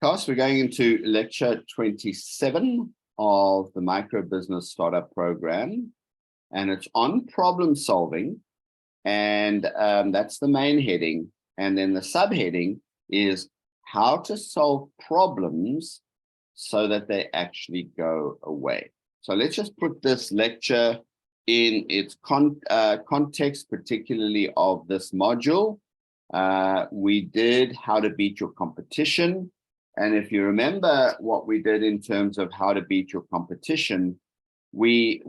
Cast, we're going into lecture 27 of the Micro Business Startup Program, and it's on problem solving, and that's the main heading. And then the subheading is how to solve problems so that they actually go away. So let's just put this lecture in its context, particularly of this module. We did how to beat your competition. And if you remember what we did in terms of how to beat your competition, we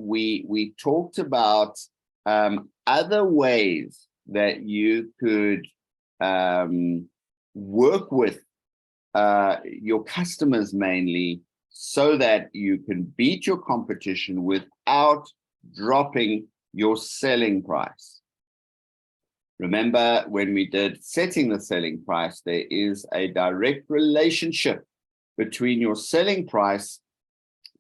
talked about other ways that you could work with your customers mainly, so that you can beat your competition without dropping your selling price. Remember, when we did setting the selling price, there is a direct relationship between your selling price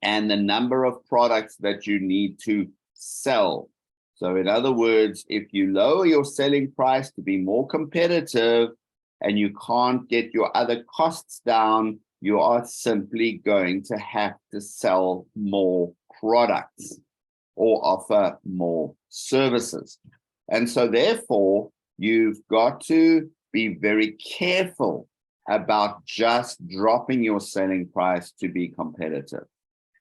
and the number of products that you need to sell. So in other words, if you lower your selling price to be more competitive and you can't get your other costs down, you are simply going to have to sell more products or offer more services. And so therefore, you've got to be very careful about just dropping your selling price to be competitive.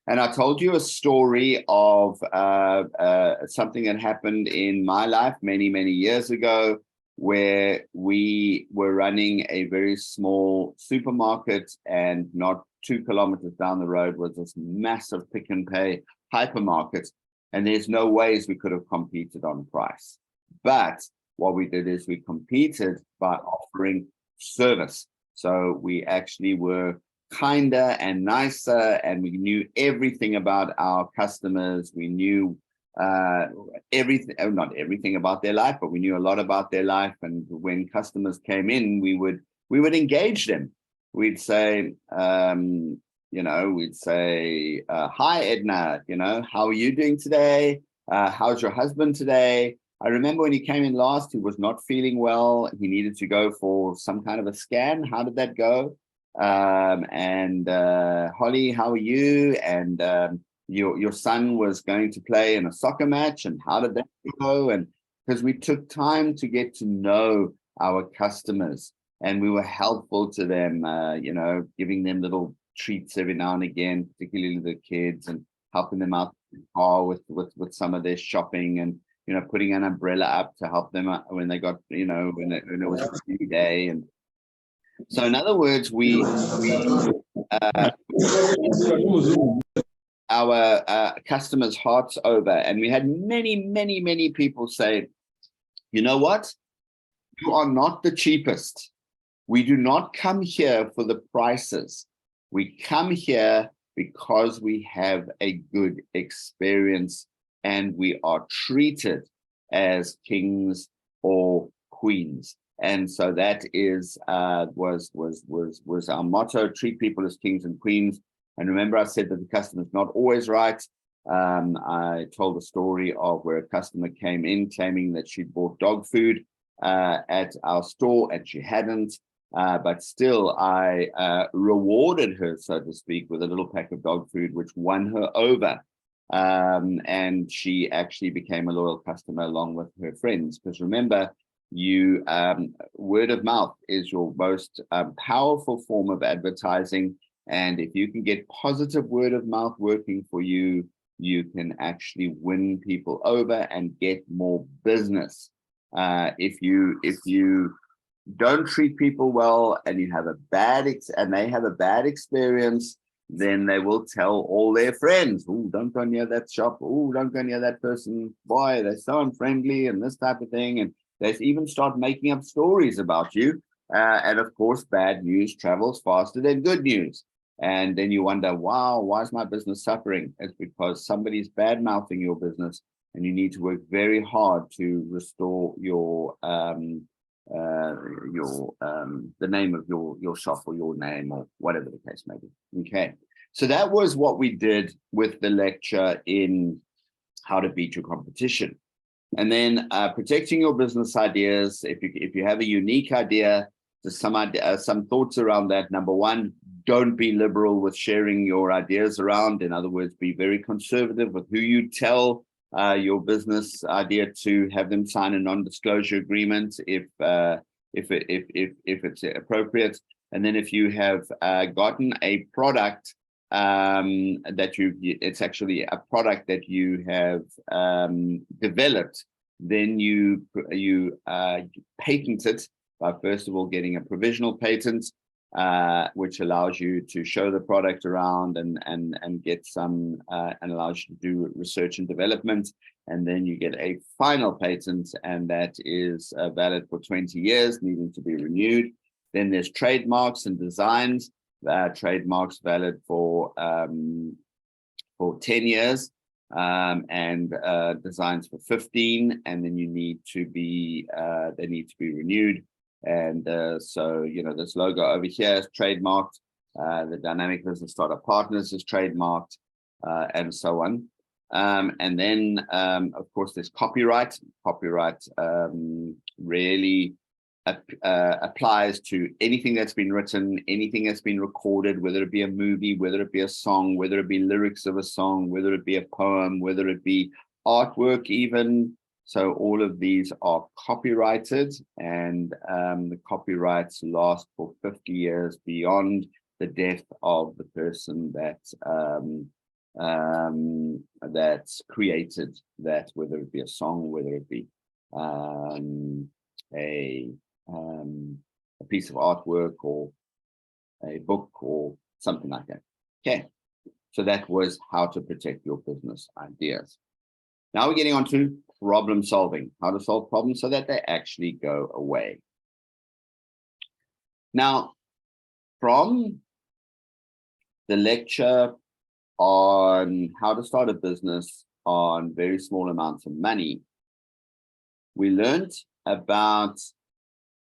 And I told you a story of something that happened in my life many, many years ago, where we were running a very small supermarket, and not 2 kilometers down the road was this massive Pick and Pay hypermarket. And there's no ways we could have competed on price. But what we did is we competed by offering service. So we actually were kinder and nicer, and we knew everything about our customers. We knew everything, not everything about their life, but we knew a lot about their life. And when customers came in, we would engage them. We'd say, we'd say, hi, Edna, how are you doing today? How's your husband today? I remember when he came in last, he was not feeling well. He needed to go for some kind of a scan. How did that go? Holly, how are you? And your son was going to play in a soccer match, and how did that go? And because we took time to get to know our customers, and we were helpful to them, giving them little treats every now and again, particularly the kids, and helping them out in the car with some of their shopping, and putting an umbrella up to help them out when they got, when it was a busy day. And so in other words, our customers' hearts over, and we had many people say, you know what? You are not the cheapest. We do not come here for the prices. We come here because we have a good experience, and we are treated as kings or queens. And so that is was our motto: treat people as kings and queens. And remember, I said that the customer's not always right. I told a story of where a customer came in claiming that she'd bought dog food at our store, and she hadn't. But still, I rewarded her, so to speak, with a little pack of dog food, which won her over. And she actually became a loyal customer along with her friends. Because remember, word of mouth is your most powerful form of advertising. And if you can get positive word of mouth working for you, you can actually win people over and get more business. If you don't treat people well, and you have they have a bad experience, then they will tell all their friends, oh, don't go near that shop. Oh, don't go near that person. Boy, they're so unfriendly, and this type of thing. And they even start making up stories about you. And of course, bad news travels faster than good news. And then you wonder, wow, why is my business suffering? It's because somebody's bad-mouthing your business, and you need to work very hard to restore the name of your shop, or your name, or whatever the case may be. Okay, so that was what we did with the lecture in how to beat your competition. And then protecting your business ideas. If you have a unique idea, some thoughts around that. Number one, don't be liberal with sharing your ideas around. In other words, be very conservative with who you tell your business idea to. Have them sign a non-disclosure agreement if it's appropriate. And then if you have gotten a product it's actually a product that you have developed, then you patent it by first of all getting a provisional patent, which allows you to show the product around and get some and allows you to do research and development. And then you get a final patent, and that is valid for 20 years, needing to be renewed. Then there's trademarks and designs. Trademarks valid for 10 years, and designs for 15, and then they need to be renewed. And so, you know, this logo over here is trademarked. The Dynamic Business Startup Partners is trademarked, and so on. And then, of course, there's copyright. Copyright really applies to anything that's been written, anything that's been recorded, whether it be a movie, whether it be a song, whether it be lyrics of a song, whether it be a poem, whether it be artwork even. So all of these are copyrighted, and the copyrights last for 50 years beyond the death of the person that's created that, whether it be a song, whether it be a piece of artwork or a book or something like that. Okay, so that was how to protect your business ideas. Now we're getting on to problem solving, how to solve problems so that they actually go away. Now, from the lecture on how to start a business on very small amounts of money, we learned about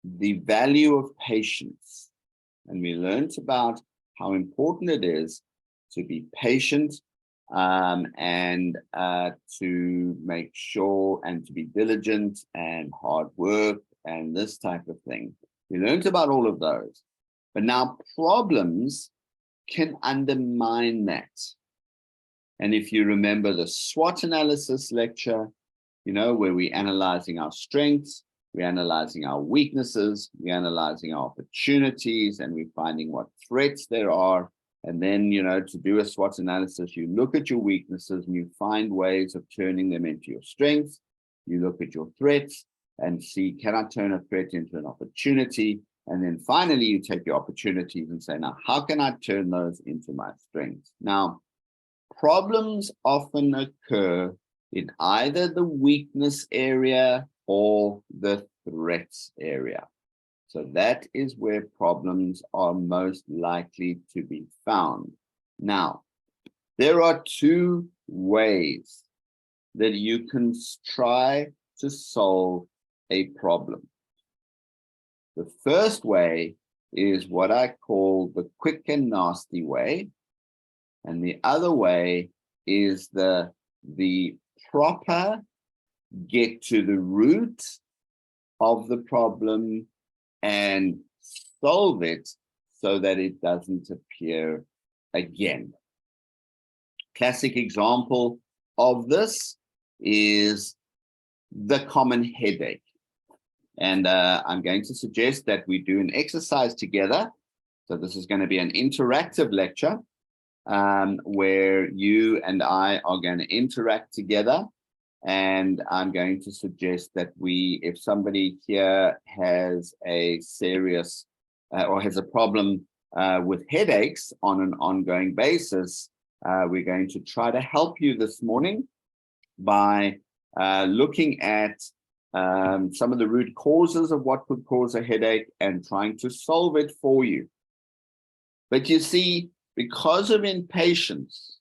the value of patience, and we learned about how important it is to be patient and to make sure and to be diligent and hard work and this type of thing. We learned about all of those, but now problems can undermine that. And if you remember the SWOT analysis lecture, you know, where we're analyzing our strengths, we're analyzing our weaknesses, we're analyzing our opportunities, and we're finding what threats there are. And then, you know, to do a SWOT analysis, you look at your weaknesses and you find ways of turning them into your strengths. You look at your threats and see, can I turn a threat into an opportunity? And then finally, you take your opportunities and say, now, how can I turn those into my strengths? Now, problems often occur in either the weakness area or the threats area. So that is where problems are most likely to be found. Now, there are two ways that you can try to solve a problem. The first way is what I call the quick and nasty way. And the other way is the proper get to the root of the problem and solve it so that it doesn't appear again. Classic example of this is the common headache. And I'm going to suggest that we do an exercise together. So this is going to be an interactive lecture where you and I are going to interact together. And I'm going to suggest that if somebody here has a serious or has a problem with headaches on an ongoing basis, we're going to try to help you this morning by looking at some of the root causes of what could cause a headache and trying to solve it for you. But you see, because of impatience,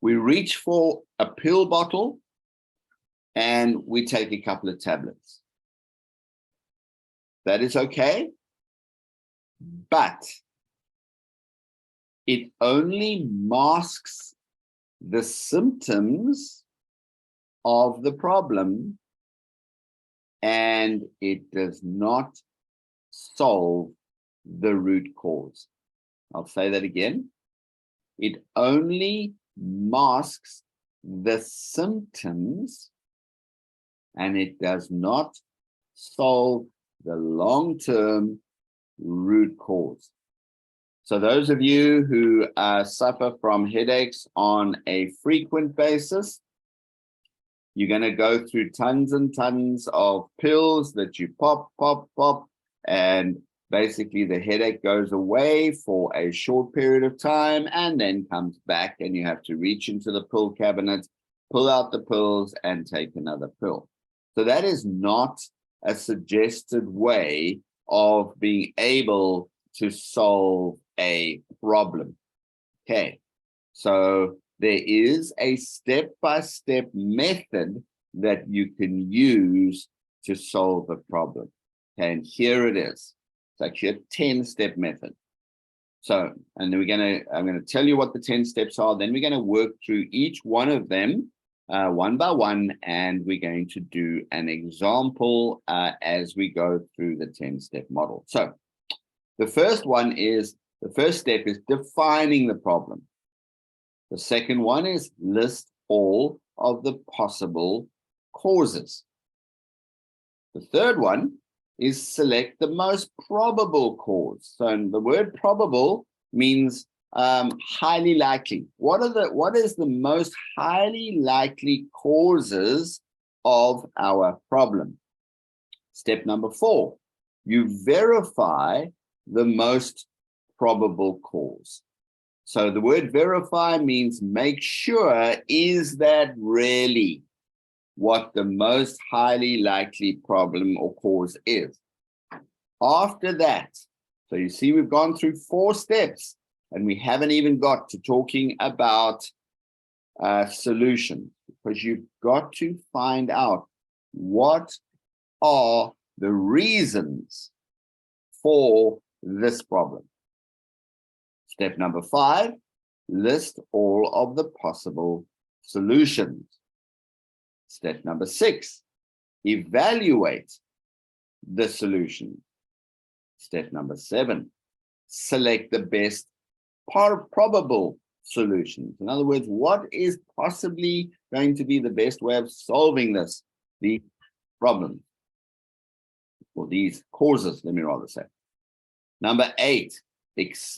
we reach for a pill bottle and we take a couple of tablets. That is okay, but it only masks the symptoms of the problem, and it does not solve the root cause. I'll say that again. It only masks the symptoms, and it does not solve the long-term root cause. So those of you who suffer from headaches on a frequent basis, you're going to go through tons and tons of pills that you pop, and basically the headache goes away for a short period of time and then comes back, and you have to reach into the pill cabinet, pull out the pills, and take another pill. So that is not a suggested way of being able to solve a problem. Okay, so there is a step-by-step method that you can use to solve a problem. Okay, and here it is. It's actually a 10-step method. So, and then I'm gonna tell you what the 10 steps are. Then we're gonna work through each one of them one by one, and we're going to do an example as we go through the 10-step model. So the first step is defining the problem. The second one is list all of the possible causes. The third one is select the most probable cause. So the word probable means highly likely. What is the most highly likely causes of our problem? Step number 4, you verify the most probable cause. So the word verify means make sure, is that really what the most highly likely problem or cause is? After that, so you see we've gone through 4 steps, and we haven't even got to talking about solutions, because you've got to find out what are the reasons for this problem. Step number 5, list all of the possible solutions. Step number 6, evaluate the solution. Step number 7, select the best probable solutions. In other words, what is possibly going to be the best way of solving the problem, or these causes, let me rather say. Number 8,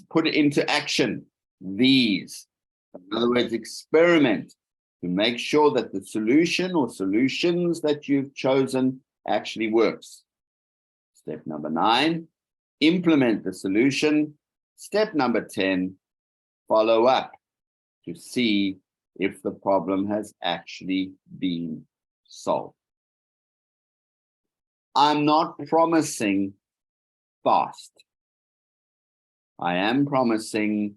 put it into action these. In other words, experiment to make sure that the solution or solutions that you've chosen actually works. Step number 9, implement the solution. Step number 10, follow up to see if the problem has actually been solved. I'm not promising fast. I am promising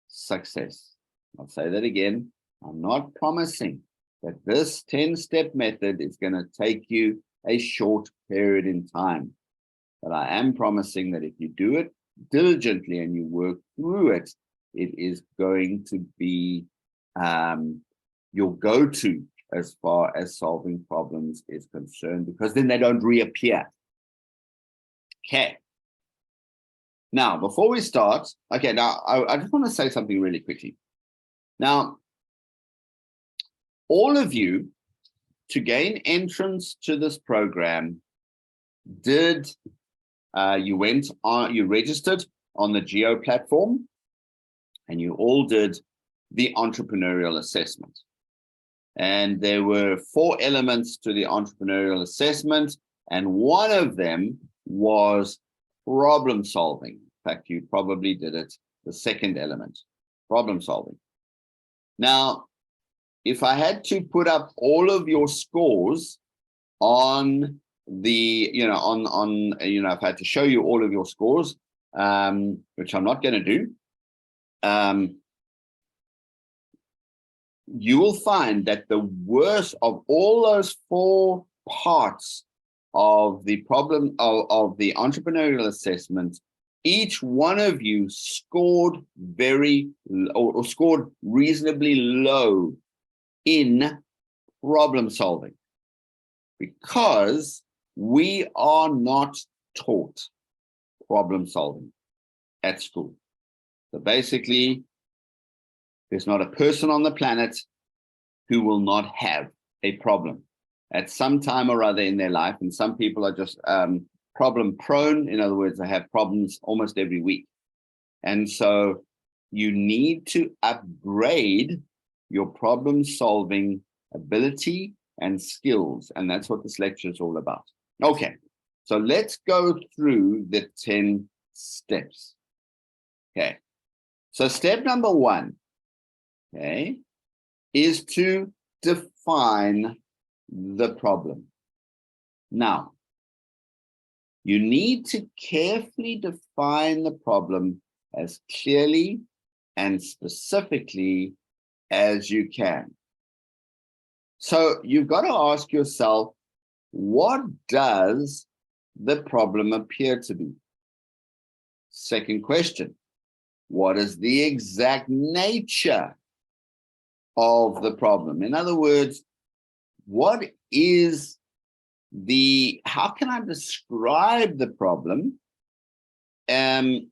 success. I'll say that again. I'm not promising that this 10-step method is going to take you a short period in time. But I am promising that if you do it diligently and you work through it, it is going to be your go-to as far as solving problems is concerned, because then they don't reappear. Okay. Now, before we start, okay, now I just want to say something really quickly. Now, all of you, to gain entrance to this program, you registered on the Geo platform, and you all did the entrepreneurial assessment. And there were 4 elements to the entrepreneurial assessment, and one of them was problem solving. In fact, you probably did it, the second element, problem solving. Now, if I had to put up all of your scores on the, if I had to show you all of your scores, which I'm not going to do, you will find that the worst of all those 4 parts of the problem of the entrepreneurial assessment, each one of you scored or scored reasonably low in problem solving, because we are not taught problem solving at school. So basically, there's not a person on the planet who will not have a problem at some time or other in their life. And some people are just problem prone. In other words, they have problems almost every week. And so you need to upgrade your problem solving ability and skills. And that's what this lecture is all about. Okay, so let's go through the 10 steps. Okay, so step number 1, okay, is to define the problem. Now, you need to carefully define the problem as clearly and specifically as you can. So you've got to ask yourself, what does the problem appear to be? Second question, what is the exact nature of the problem? In other words, what is how can I describe the problem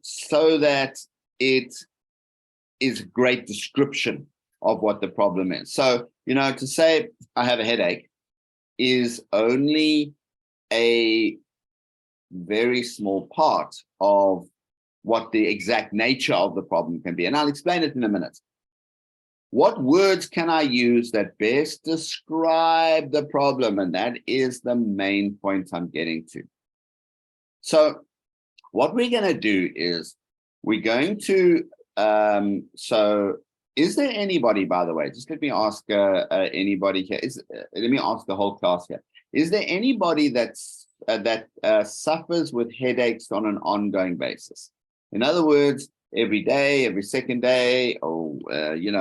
so that it is a great description of what the problem is? So, to say I have a headache is only a very small part of what the exact nature of the problem can be. And I'll explain it in a minute. What words can I use that best describe the problem? And that is the main point I'm getting to. So what we're going to do is we're going to, so is there anybody, by the way, just let me ask anybody here, let me ask the whole class here. Is there anybody that suffers with headaches on an ongoing basis? In other words, every day, every second day, or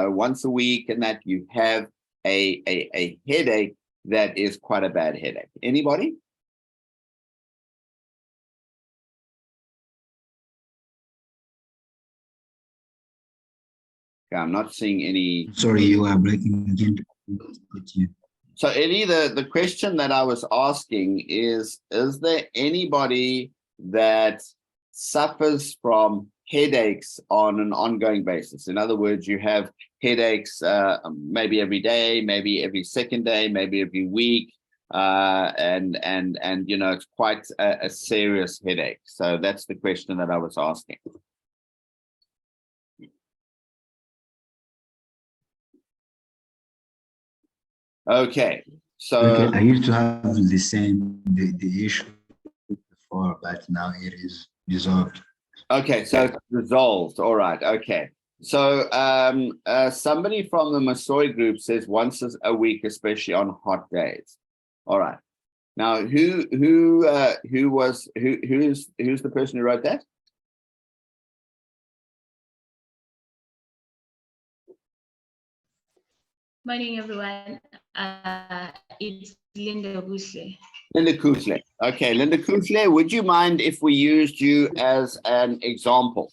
once a week, and that you have a headache that is quite a bad headache. Anybody? Okay, I'm not seeing any. Sorry, you are breaking again. So Ellie, the question that I was asking is there anybody that suffers from headaches on an ongoing basis? In other words, you have headaches maybe every day, maybe every second day, maybe every week, and it's quite a serious headache. So that's the question that I was asking. Okay, so okay, I used to have the issue before, but now it is resolved. Okay, so it's resolved. All right. Okay. So somebody from the Masoi group says once a week, especially on hot days. All right. Now, who's the person who wrote that? Morning, everyone. It's Linda Gusle. Linda Kusle. Okay, Linda Kusle, would you mind if we used you as an example?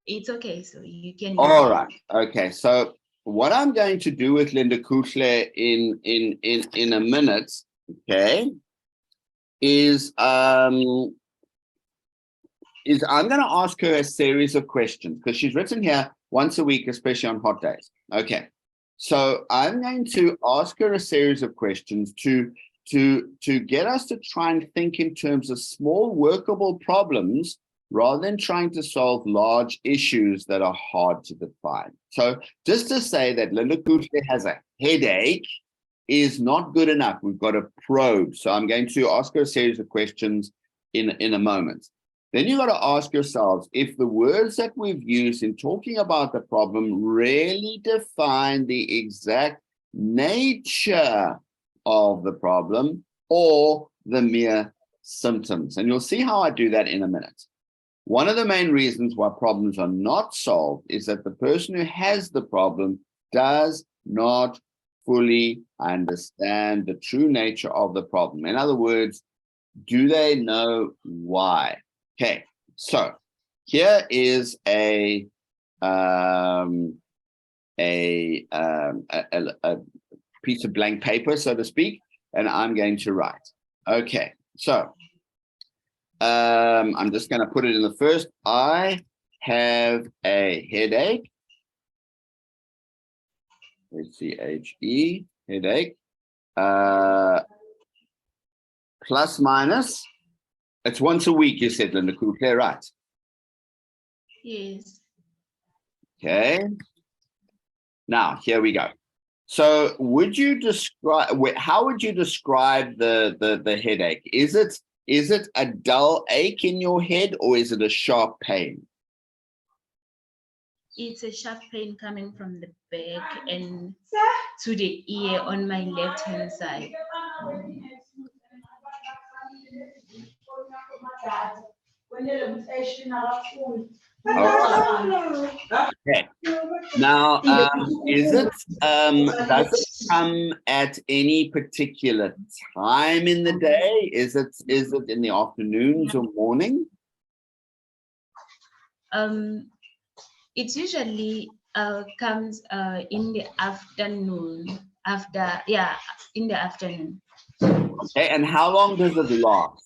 It's okay, so you can. All right. Okay, so what I'm going to do with Linda Kusle in a minute, okay, is I'm going to ask her a series of questions because she's written here once a week, especially on hot days. Okay. So I'm going to ask her a series of questions to get us to try and think in terms of small workable problems rather than trying to solve large issues that are hard to define. So just to say that Linda Kusle has a headache is not good enough. We've got to probe. So I'm going to ask her a series of questions in a moment. Then you've got to ask yourselves if the words that we've used in talking about the problem really define the exact nature of the problem or the mere symptoms. And you'll see how I do that in a minute. One of the main reasons why problems are not solved is that the person who has the problem does not fully understand the true nature of the problem. In other words, do they know why? Okay, so here is a piece of blank paper, so to speak, and I'm going to write. Okay, so I'm just going to put it in the first. I have a headache. H-E, headache. Plus minus. It's once a week, you said, Linda Cooper, right? Yes. Okay. Now, here we go. So would you describe, how would you describe the headache? Is it a dull ache in your head, or is it a sharp pain? It's a sharp pain coming from the back and to the ear on my left hand side. Okay. Now, does it come at any particular time in the day? Is it in the afternoons or morning? It usually comes in the afternoon, in the afternoon. Okay, and how long does it last?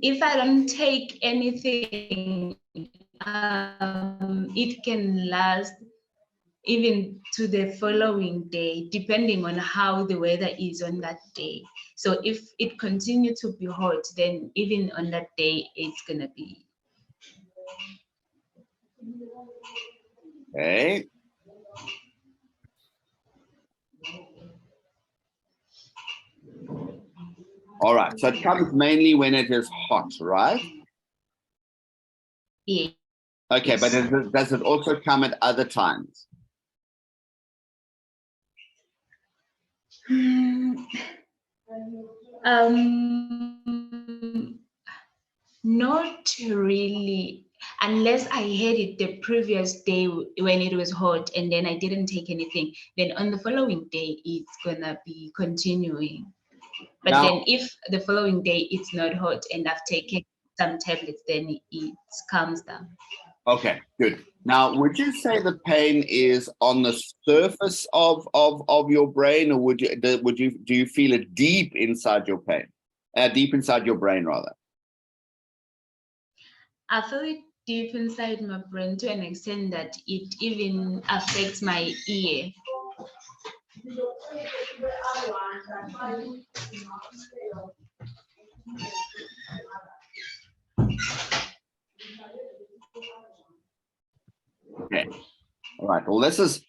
If I don't take anything, it can last even to the following day, depending on how the weather is on that day. So if it continues to be hot, then even on that day, it's gonna be. Okay. All right, so it comes mainly when it is hot, right? Yeah. Okay, but does it also come at other times? Not really, unless I had it the previous day when it was hot and then I didn't take anything. Then on the following day, it's gonna be continuing. But Now, then if the following day it's not hot and I've taken some tablets, then it calms down. okay, good. Now, would you say the pain is on the surface of your brain, or do you feel it deep inside your pain, deep inside your brain rather? I feel it deep inside my brain to an extent that it even affects my ear. Okay. All right. Well, this is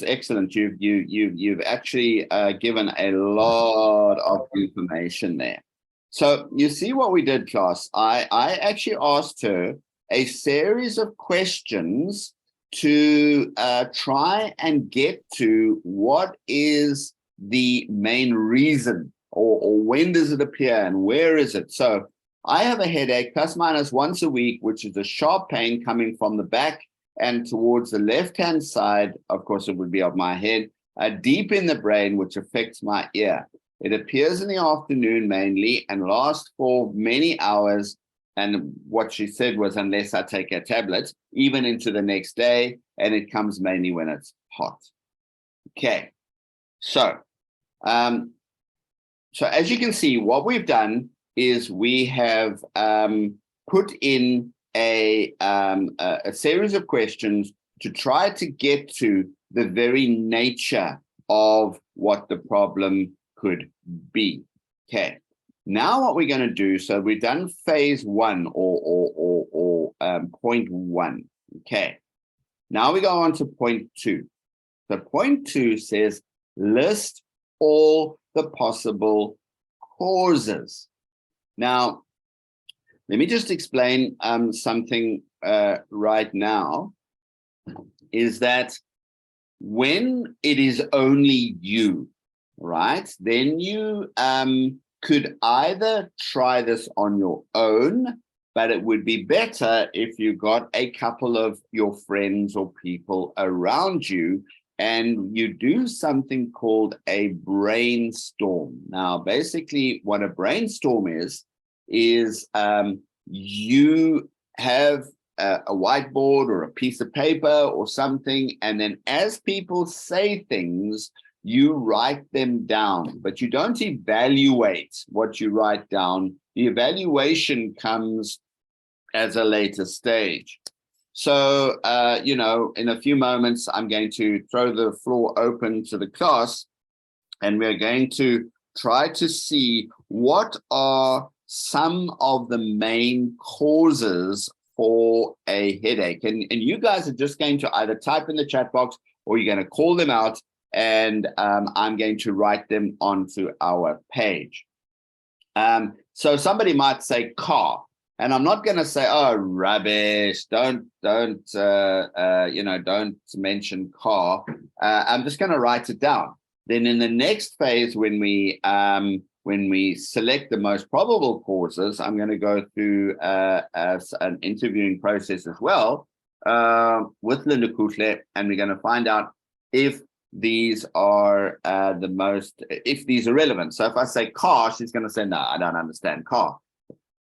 excellent. You've actually given a lot of information there. So you see what we did, class. I actually asked her a series of questions to try and get to what is the main reason, or when does it appear and where is it. So I have a headache plus minus once a week, which is a sharp pain coming from the back and towards the left-hand side. Of course, it would be of my head, deep in the brain, which affects my ear. It appears in the afternoon mainly and lasts for many hours. And what she said was, unless I take a tablet, even into the next day, and it comes mainly when it's hot. Okay, so as you can see, what we've done is we have put in a series of questions to try to get to the very nature of what the problem could be. Okay. Now what we're going to do, so we've done phase one or point one. Okay. Now we go on to point two. So point two says list all the possible causes. Now, let me just explain something right now, is that when it is only you, right, then you could either try this on your own, but it would be better if you got a couple of your friends or people around you and you do something called a brainstorm. Now, basically what a brainstorm is you have a whiteboard or a piece of paper or something, and then as people say things, you write them down, but you don't evaluate what you write down. The evaluation comes as a later stage. So, you know, in a few moments, I'm going to throw the floor open to the class, and we're going to try to see what are some of the main causes for a headache. And you guys are just going to either type in the chat box or you're going to call them out, and I'm going to write them onto our page. So somebody might say car, and I'm not going to say, oh, rubbish, don't you know, don't mention car. I'm just going to write it down. Then in the next phase, when we select the most probable causes, I'm going to go through an interviewing process as well with Linda Kutle, and we're going to find out if these are if these are relevant. So if I say car, she's going to say, no, I don't understand car.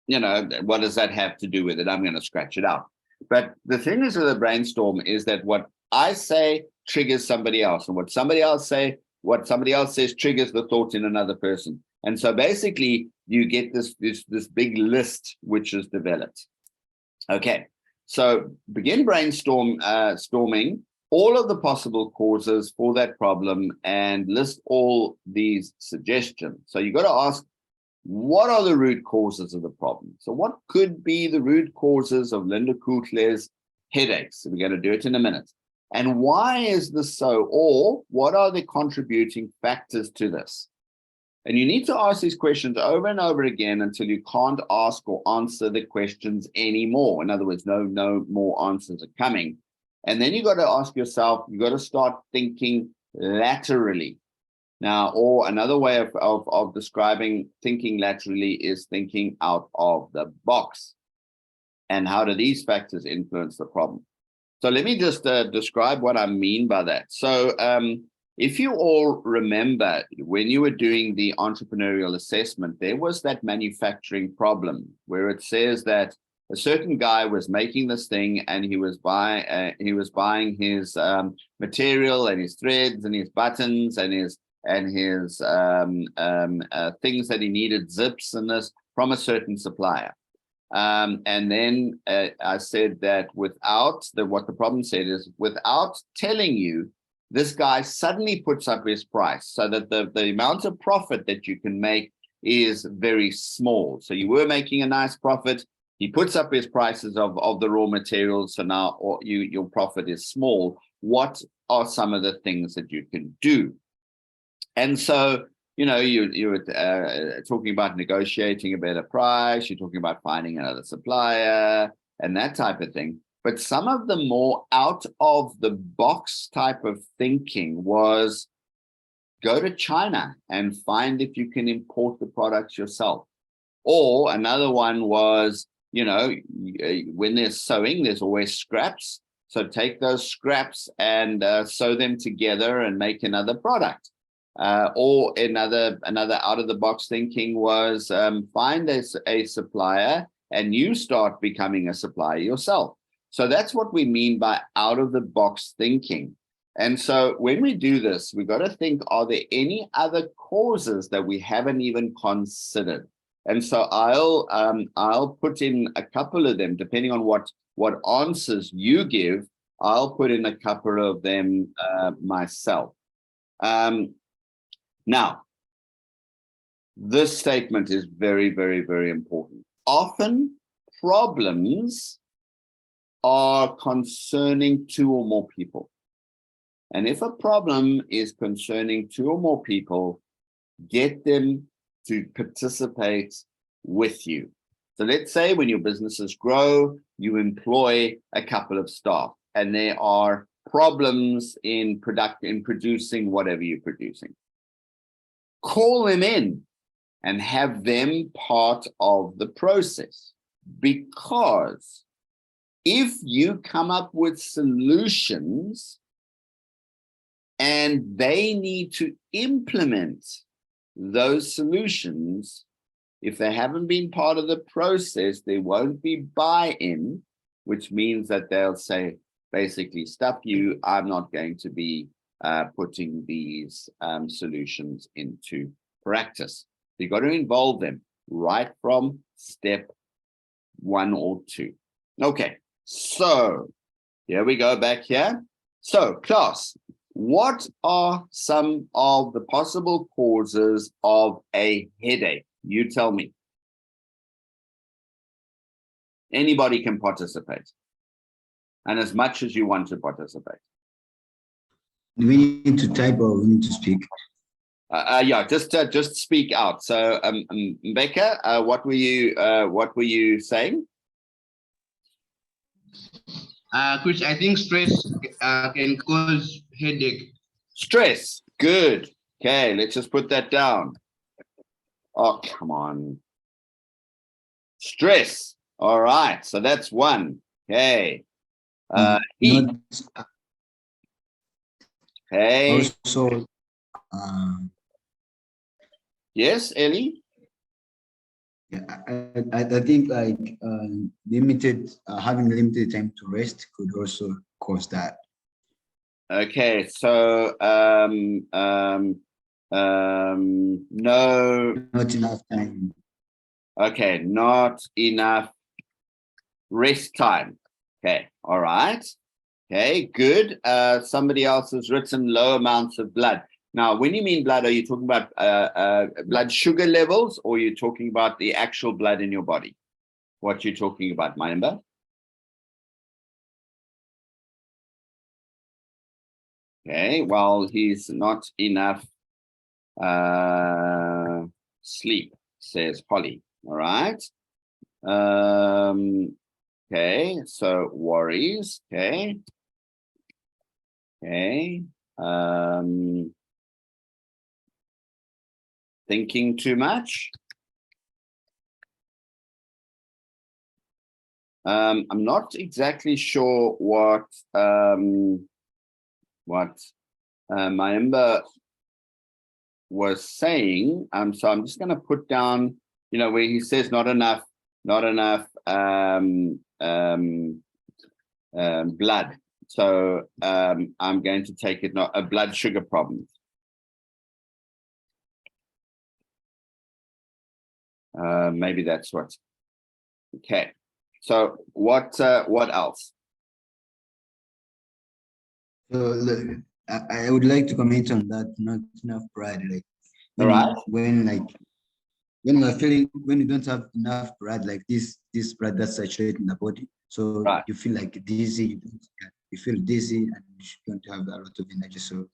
You know, what does that have to do with it? I'm going to scratch it out. But the thing is with a brainstorm is that what I say triggers somebody else, and what somebody else says triggers the thought in another person. And so basically you get this big list which is developed. Okay, so begin storming all of the possible causes for that problem and list all these suggestions. So you got to ask, what are the root causes of the problem? So what could be the root causes of Linda Kutle's headaches? So we're going to do it in a minute. And why is this so? Or what are the contributing factors to this? And you need to ask these questions over and over again until you can't ask or answer the questions anymore. In other words, no more answers are coming. And then you got to ask yourself, you got to start thinking laterally. Now, or another way of describing thinking laterally is thinking out of the box. And how do these factors influence the problem? So let me just describe what I mean by that. So if you all remember, when you were doing the entrepreneurial assessment, there was that manufacturing problem where it says that a certain guy was making this thing, and he was buying his material and his threads and his buttons and his things that he needed, zips and this, from a certain supplier. And then I said that what the problem said is, without telling you, this guy suddenly puts up his price so that the amount of profit that you can make is very small. So you were making a nice profit. He puts up his prices of the raw materials, so now your profit is small. What are some of the things that you can do? And so, you know, you're talking about negotiating a better price, you're talking about finding another supplier and that type of thing. But some of the more out of the box type of thinking was, go to China and find if you can import the products yourself. Or another one was, you know, when there's sewing, there's always scraps. So take those scraps and sew them together and make another product. Or another out of the box thinking was find a supplier and you start becoming a supplier yourself. So that's what we mean by out of the box thinking. And so when we do this, we've got to think, are there any other causes that we haven't even considered? And so I'll put in a couple of them, depending on what answers you give. I'll put in a couple of them myself. Now, this statement is very, very, very important. Often problems are concerning two or more people. And if a problem is concerning two or more people, get them to participate with you. So let's say when your businesses grow, you employ a couple of staff, and there are problems in producing whatever you're producing. Call them in and have them part of the process, because if you come up with solutions and they need to implement those solutions, if they haven't been part of the process, there won't be buy-in, which means that they'll say, basically, stuff you, I'm not going to be putting these solutions into practice. You got to involve them right from step 1 or 2. Okay, so here we go back here. So class, what are some of the possible causes of a headache? You tell me. Anybody can participate, and as much as you want to participate. Do we need to type or we need to speak? Yeah, just speak out. So, Becca, what were you saying? Chris, I think stress can cause headache. Stress. Good. Okay, let's just put that down. Oh, come on. Stress. All right. So that's 1. Okay. Heat. Okay. Also, Yes, Ellie? yeah, I think like having limited time to rest could also cause that. Okay, so no. Not enough time. Okay, not enough rest time. Okay, all right. Okay, good. Somebody else has written low amounts of blood. Now, when you mean blood, are you talking about blood sugar levels, or are you talking about the actual blood in your body? What you're talking about, Mayimba? Okay, well, he's not enough sleep, says Holly. All right. Okay, so worries. Okay. Okay. Thinking too much. I'm not exactly sure what Mayimba was saying. So I'm just going to put down, where he says not enough blood. So I'm going to take it not a blood sugar problem. Maybe that's what. Okay. So what else? So look, I would like to comment on that. Not enough pride, like All right. when you don't have enough blood, like this blood that's saturated in the body, so Right. you feel like dizzy. You feel dizzy and you don't have a lot of energy. So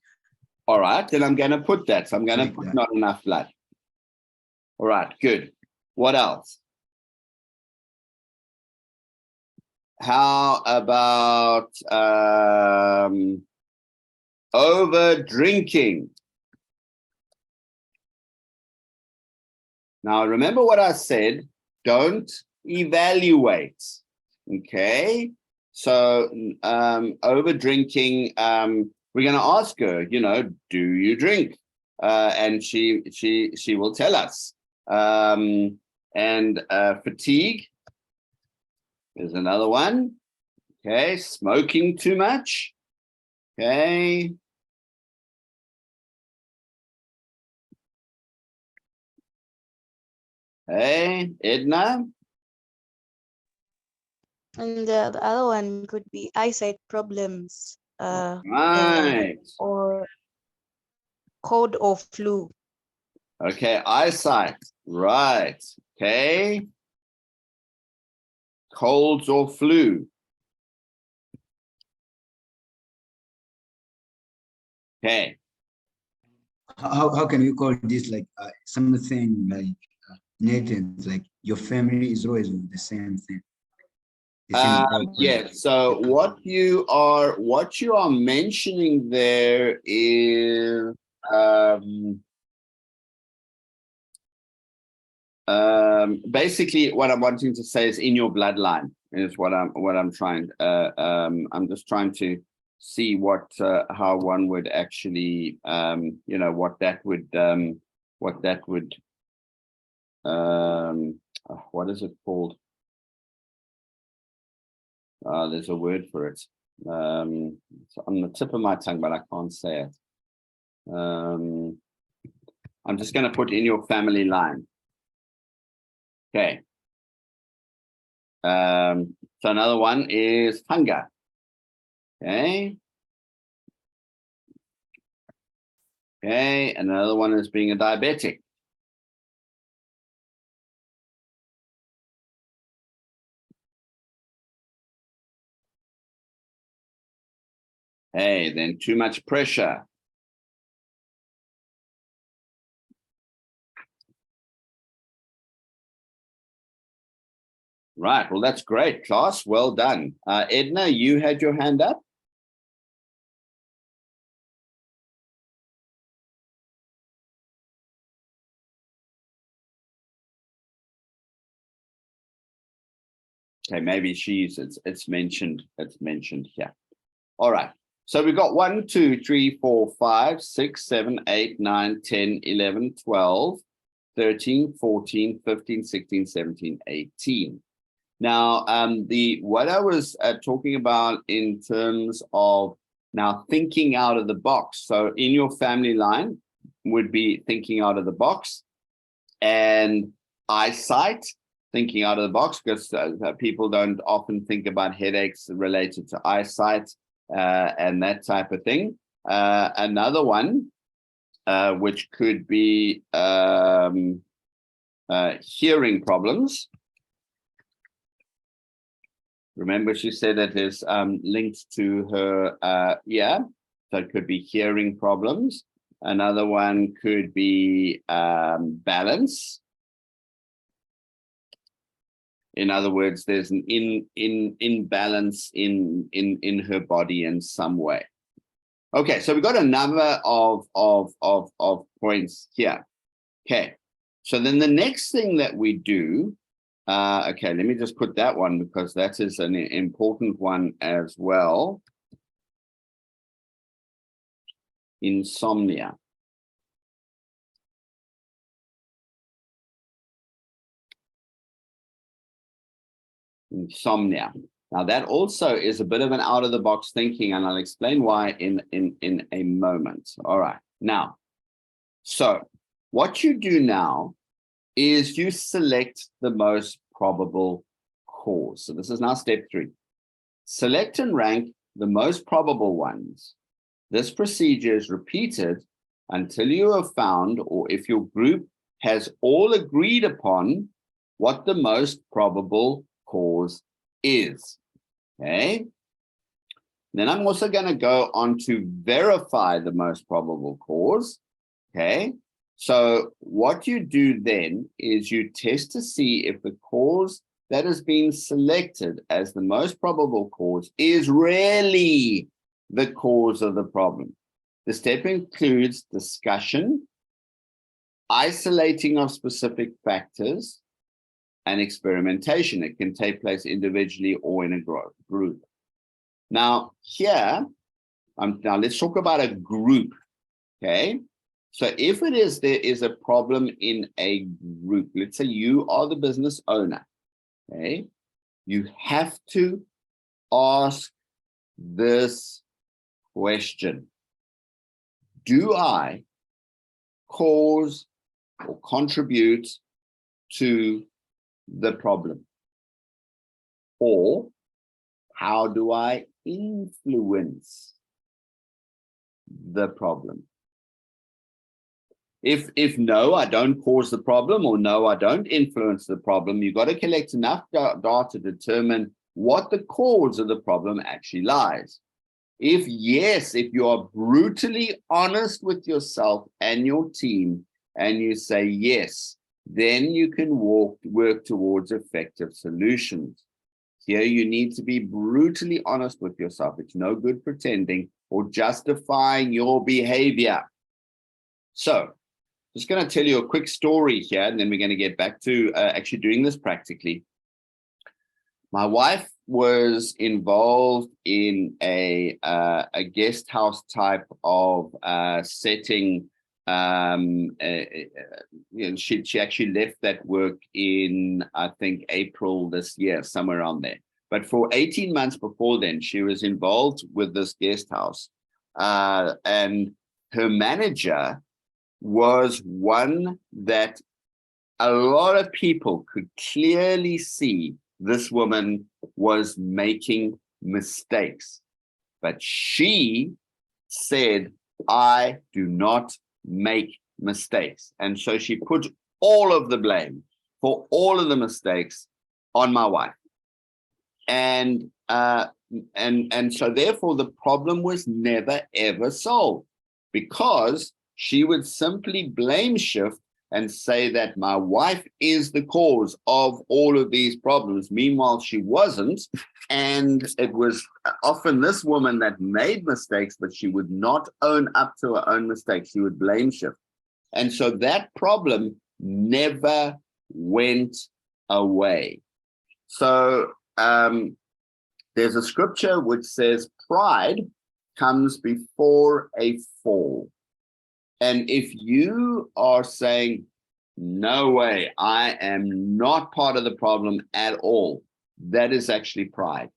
all right, then I'm going to put that. So I'm going to put not enough blood. All right, good. What else? How about over drinking? Now, remember what I said, don't evaluate, okay? So over drinking, we're going to ask her, do you drink? And she will tell us. And fatigue is another one. Okay, smoking too much. Okay. Hey, Edna. And the other one could be eyesight problems, Right. or cold or flu. Okay, eyesight. Right. Okay. Colds or flu. Okay. how can we call this like something like native, like your family is always the same thing? Yes. So what you are mentioning there is basically what I'm wanting to say is in your bloodline is what I'm trying. I'm just trying to see how one would actually what that would what is it called? There's a word for it. It's on the tip of my tongue, but I can't say it. I'm just going to put in your family line. Okay. So another one is hunger. Okay. Okay, and another one is being a diabetic. Hey, then too much pressure. Right, well, that's great, class. Well done. Edna, you had your hand up. Okay, maybe it's mentioned here. All right. So we've got 1, 2, 3, 4, 5, 6, 7, 8, 9, 10, 11, 12, 13, 14, 15, 16, 17, 18. Now, what I was talking about in terms of now thinking out of the box. So in your family line would be thinking out of the box, and eyesight, thinking out of the box, because people don't often think about headaches related to eyesight and that type of thing. Another one, which could be hearing problems. Remember, she said that is linked to her ear, so it could be hearing problems. Another one could be balance. In other words, there's an imbalance in her body in some way. Okay, so we've got a number of points here. Okay, so then the next thing that we do, okay, let me just put that one because that is an important one as well. Insomnia. Insomnia. Now that also is a bit of an out of the box thinking, and I'll explain why in a moment. All right. Now, so what you do now is you select the most probable cause. So this is now step 3. Select and rank the most probable ones. This procedure is repeated until you have found, or if your group has all agreed upon, what the most probable cause is. Okay. Then I'm also going to go on to verify the most probable cause. Okay. So what you do then is you test to see if the cause that has been selected as the most probable cause is really the cause of the problem. The step includes discussion, isolating of specific factors, and experimentation. It can take place individually or in a group. Now here, now let's talk about a group, okay? So if there is a problem in a group, let's say you are the business owner, okay? You have to ask this question. Do I cause or contribute to the problem? Or how do I influence the problem? If no, I don't cause the problem, or no, I don't influence the problem, you've got to collect enough data to determine what the cause of the problem actually lies. If yes, if you are brutally honest with yourself and your team, and you say yes, then you can work towards effective solutions. Here you need to be brutally honest with yourself. It's no good pretending or justifying your behavior. So, just going to tell you a quick story here, and then we're going to get back to actually doing this practically. My wife was involved in a guest house type of setting. She actually left that work in, I think, April this year, somewhere around there. But for 18 months before then, she was involved with this guest house. And her manager was one that a lot of people could clearly see this woman was making mistakes. But she said, I do not make mistakes. And so she put all of the blame for all of the mistakes on my wife. And so therefore the problem was never ever solved, because she would simply blame shift and say that my wife is the cause of all of these problems. Meanwhile, she wasn't. And it was often this woman that made mistakes, but she would not own up to her own mistakes. She would blame shift. And so that problem never went away. So there's a scripture which says pride comes before a fall. And if you are saying, no way, I am not part of the problem at all, that is actually pride.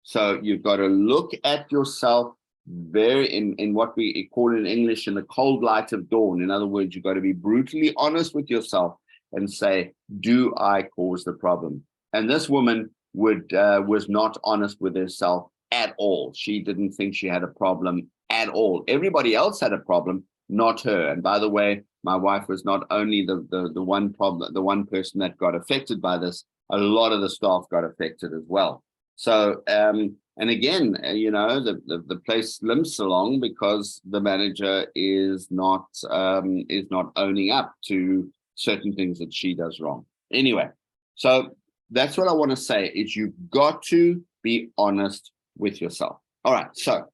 So you've got to look at yourself very in what we call in English in the cold light of dawn. In other words, you've got to be brutally honest with yourself and say, do I cause the problem? And this woman was not honest with herself at all. She didn't think she had a problem at all. Everybody else had a problem, not her. And by the way, my wife was not only the one problem, the one person that got affected by this. A lot of the staff got affected as well. So, and again, the place limps along because the manager is not owning up to certain things that she does wrong. Anyway, so that's what I want to say is you've got to be honest with yourself. All right. So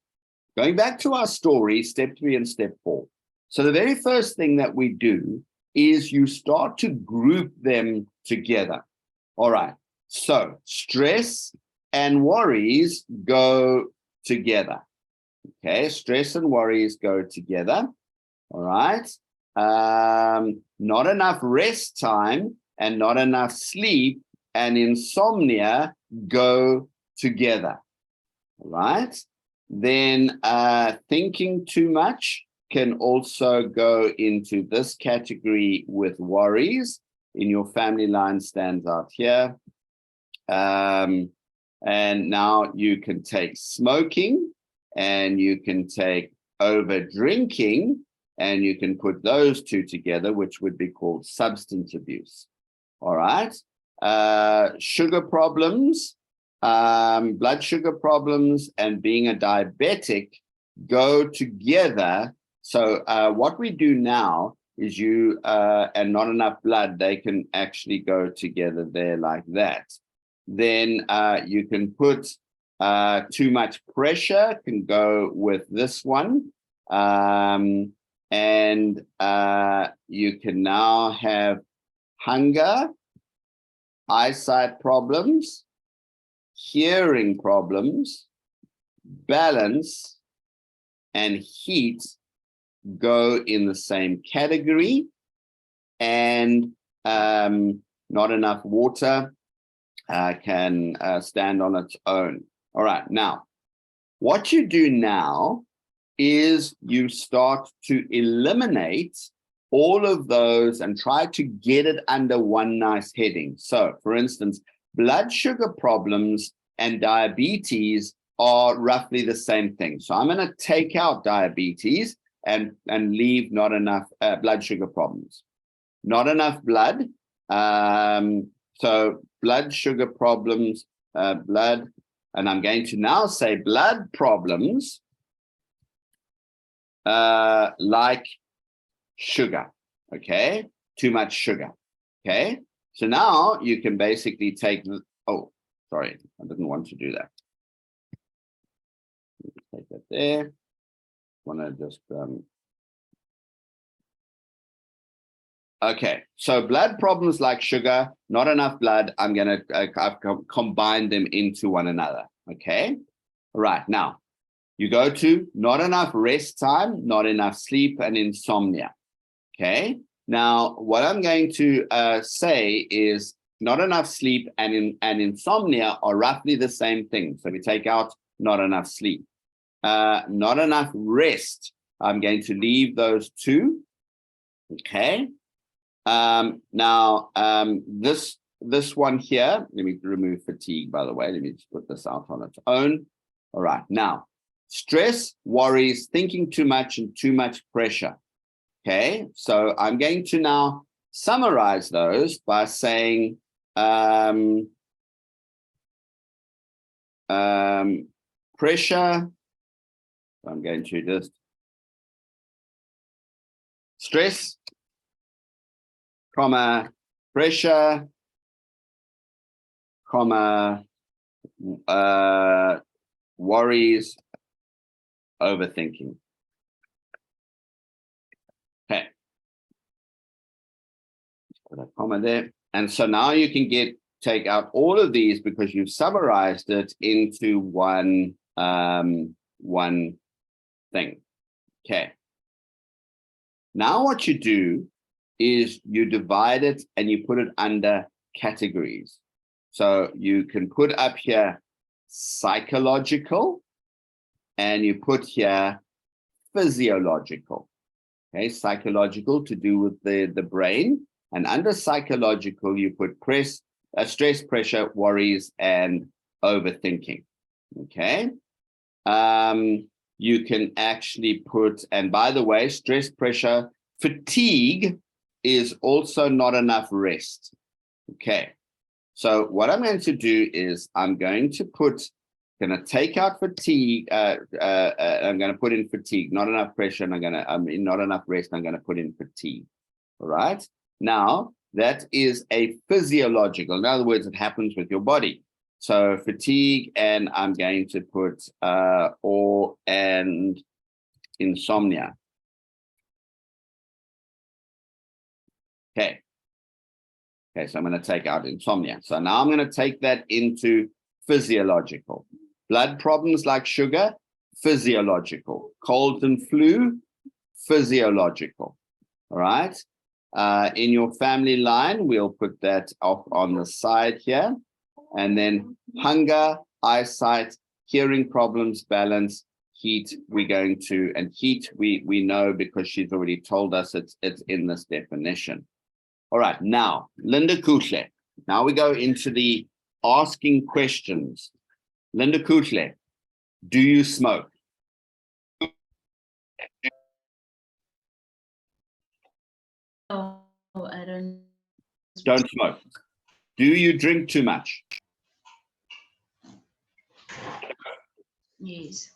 going back to our story, step 3 and step 4. So the very first thing that we do is you start to group them together. All right. So stress and worries go together. Okay. Stress and worries go together. All right. Not enough rest time and not enough sleep and insomnia go together. All right. Then thinking too much can also go into this category with worries. In your family line stands out here. And now you can take smoking and you can take over drinking and you can put those two together, which would be called substance abuse. All right. Sugar problems, blood sugar problems and being a diabetic go together. So what we do now is and not enough blood, they can actually go together there like that. Then you can put too much pressure, can go with this one. And you can now have hunger, eyesight problems, hearing problems, balance, and heat go in the same category, and not enough water can stand on its own. All right, now, what you do now is you start to eliminate all of those and try to get it under one nice heading. So, for instance, blood sugar problems and diabetes are roughly the same thing. So I'm going to take out diabetes and leave not enough blood sugar problems. Not enough blood. So blood sugar problems, blood, and I'm going to now say blood problems like sugar, okay? Too much sugar, okay? So now you can basically take, oh, sorry, I didn't want to do that. Take that there. Want to just, okay, so blood problems like sugar, not enough blood, I'm going to I've combined them into one another, okay? All right, now, you go to not enough rest time, not enough sleep, and insomnia, okay? Now, what I'm going to say is not enough sleep and insomnia are roughly the same thing. So we take out not enough sleep. Not enough rest. I'm going to leave those two. Okay. Now, this one here, let me remove fatigue, by the way. Let me just put this out on its own. All right. Now, stress, worries, thinking too much, and too much pressure. Okay. So I'm going to now summarize those by saying pressure. I'm going to just stress, comma, pressure, comma, worries, overthinking. Okay. Put a comma there. And so now you can take out all of these because you've summarized it into one thing. Okay. Now what you do is you divide it and you put it under categories. So you can put up here psychological and you put here physiological. Okay, psychological to do with the brain, and under psychological you put stress, pressure, worries, and overthinking. Okay. You can actually put, and by the way, stress, pressure, fatigue is also not enough rest. Okay. So what I'm going to do is I'm going to take out fatigue. I'm going to put in fatigue, not enough pressure, and not enough rest. I'm going to put in fatigue. All right. Now that is a physiological. In other words, it happens with your body. So fatigue, and I'm going to put and insomnia. Okay. Okay, so I'm going to take out insomnia. So now I'm going to take that into physiological. Blood problems like sugar, physiological. Cold and flu, physiological. All right. In your family line, we'll put that off on the side here. And then hunger, eyesight, hearing problems, balance, heat, heat we know because she's already told us it's in this definition. All right, now, Linda Kutle. Now we go into the asking questions. Linda Kutle, do you smoke? No, I don't. Don't smoke. Do you drink too much? Yes.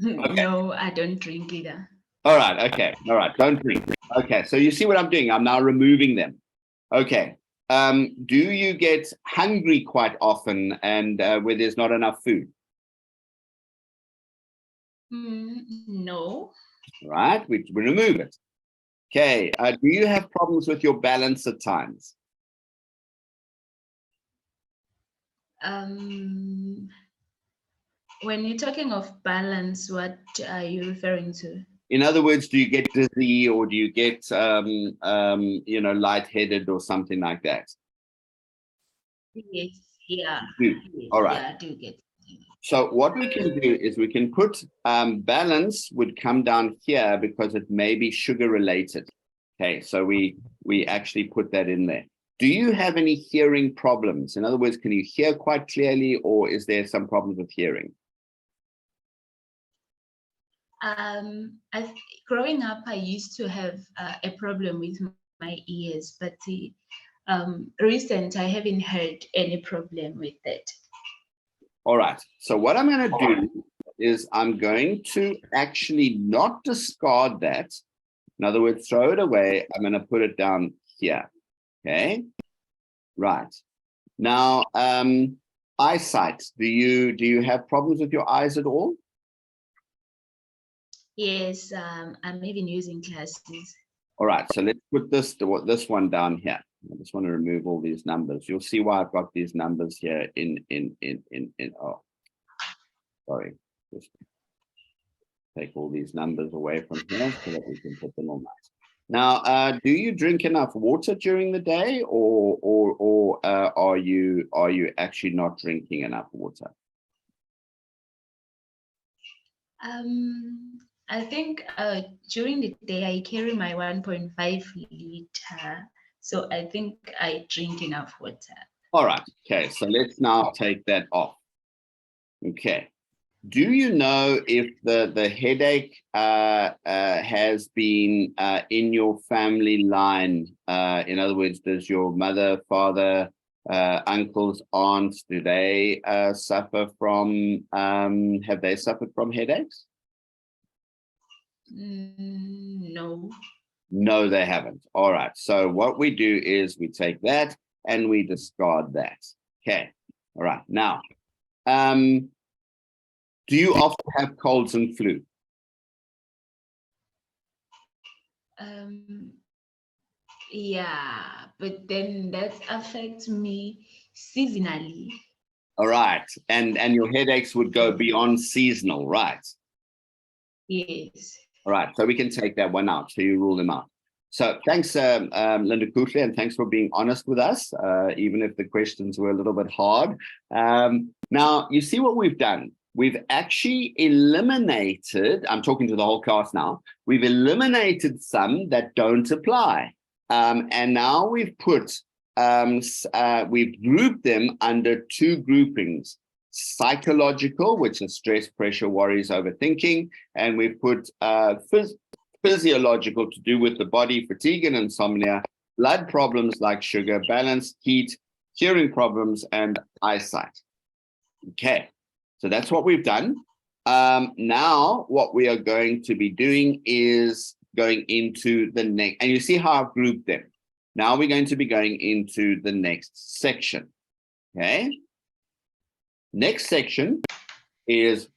Okay. No, I don't drink either. All right, okay, all right, don't drink. Okay, so you see what I'm doing? I'm now removing them. Okay, do you get hungry quite often and where there's not enough food? No. All right, we remove it. Okay, do you have problems with your balance at times? When you're talking of balance, what are you referring to? In other words, do you get dizzy or do you get, lightheaded or something like that? Yes, yeah. Yes, all right. Yeah, I do get. So what we can do is we can put balance would come down here because it may be sugar related. Okay, so we actually put that in there. Do you have any hearing problems? In other words, can you hear quite clearly or is there some problems with hearing? Growing up, I used to have a problem with my ears, but recent, I haven't heard any problem with that. All right. So what I'm going to do is I'm going to actually not discard that. In other words, throw it away. I'm going to put it down here. Okay. Right. Now, eyesight. Do you have problems with your eyes at all? Yes, I'm even using glasses. All right, so let's put this one down here. I just want to remove all these numbers. You'll see why I've got these numbers here oh, sorry. Just take all these numbers away from here so that we can put them on nice. Now, do you drink enough water during the day, or are you actually not drinking enough water? I think during the day I carry my 1.5 liter, so I think I drink enough water. All right. Okay. So let's now take that off. Okay. Do you know if the headache has been in your family line? In other words, does your mother, father, uncles, aunts, do they suffer from, have they suffered from headaches? No. No, they haven't. All right. So what we do is we take that and we discard that. Okay. All right. Now, do you often have colds and flu? Yeah, but then that affects me seasonally. All right. And your headaches would go beyond seasonal, right? Yes. All right. So we can take that one out. So you rule them out. So thanks, Linda Kutle, and thanks for being honest with us, even if the questions were a little bit hard. Now, you see what we've done. We've actually eliminated, I'm talking to the whole class now, we've eliminated some that don't apply. And now we've put, we've grouped them under two groupings: psychological, which is stress, pressure, worries, overthinking, and we've put physiological, to do with the body, fatigue and insomnia, blood problems like sugar, balance, heat, hearing problems, and eyesight. Okay, so that's what we've done. Now what we are going to be doing is going into the next, and you see how I've grouped them. Now we're going to be going into the next section. Okay. Next section is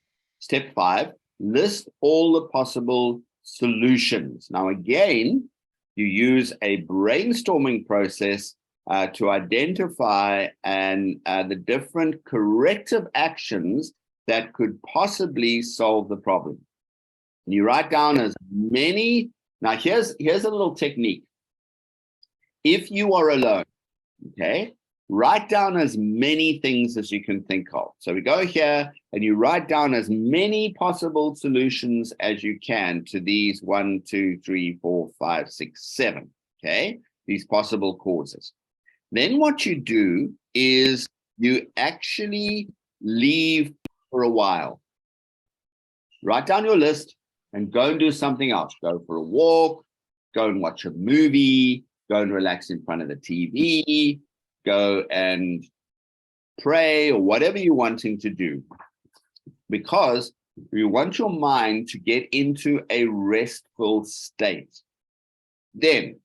step 5, list all the possible solutions. Now, again, you use a brainstorming process to identify the different corrective actions that could possibly solve the problem. And you write down as many. Now, here's a little technique. If you are alone, okay, write down as many things as you can think of. So we go here and you write down as many possible solutions as you can to these 1, 2, 3, 4, 5, 6, 7, okay, these possible causes. Then what you do is you actually leave for a while. Write down your list and go and do something else. Go for a walk, go and watch a movie, go and relax in front of the TV, go and pray, or whatever you're wanting to do, because you want your mind to get into a restful state. Then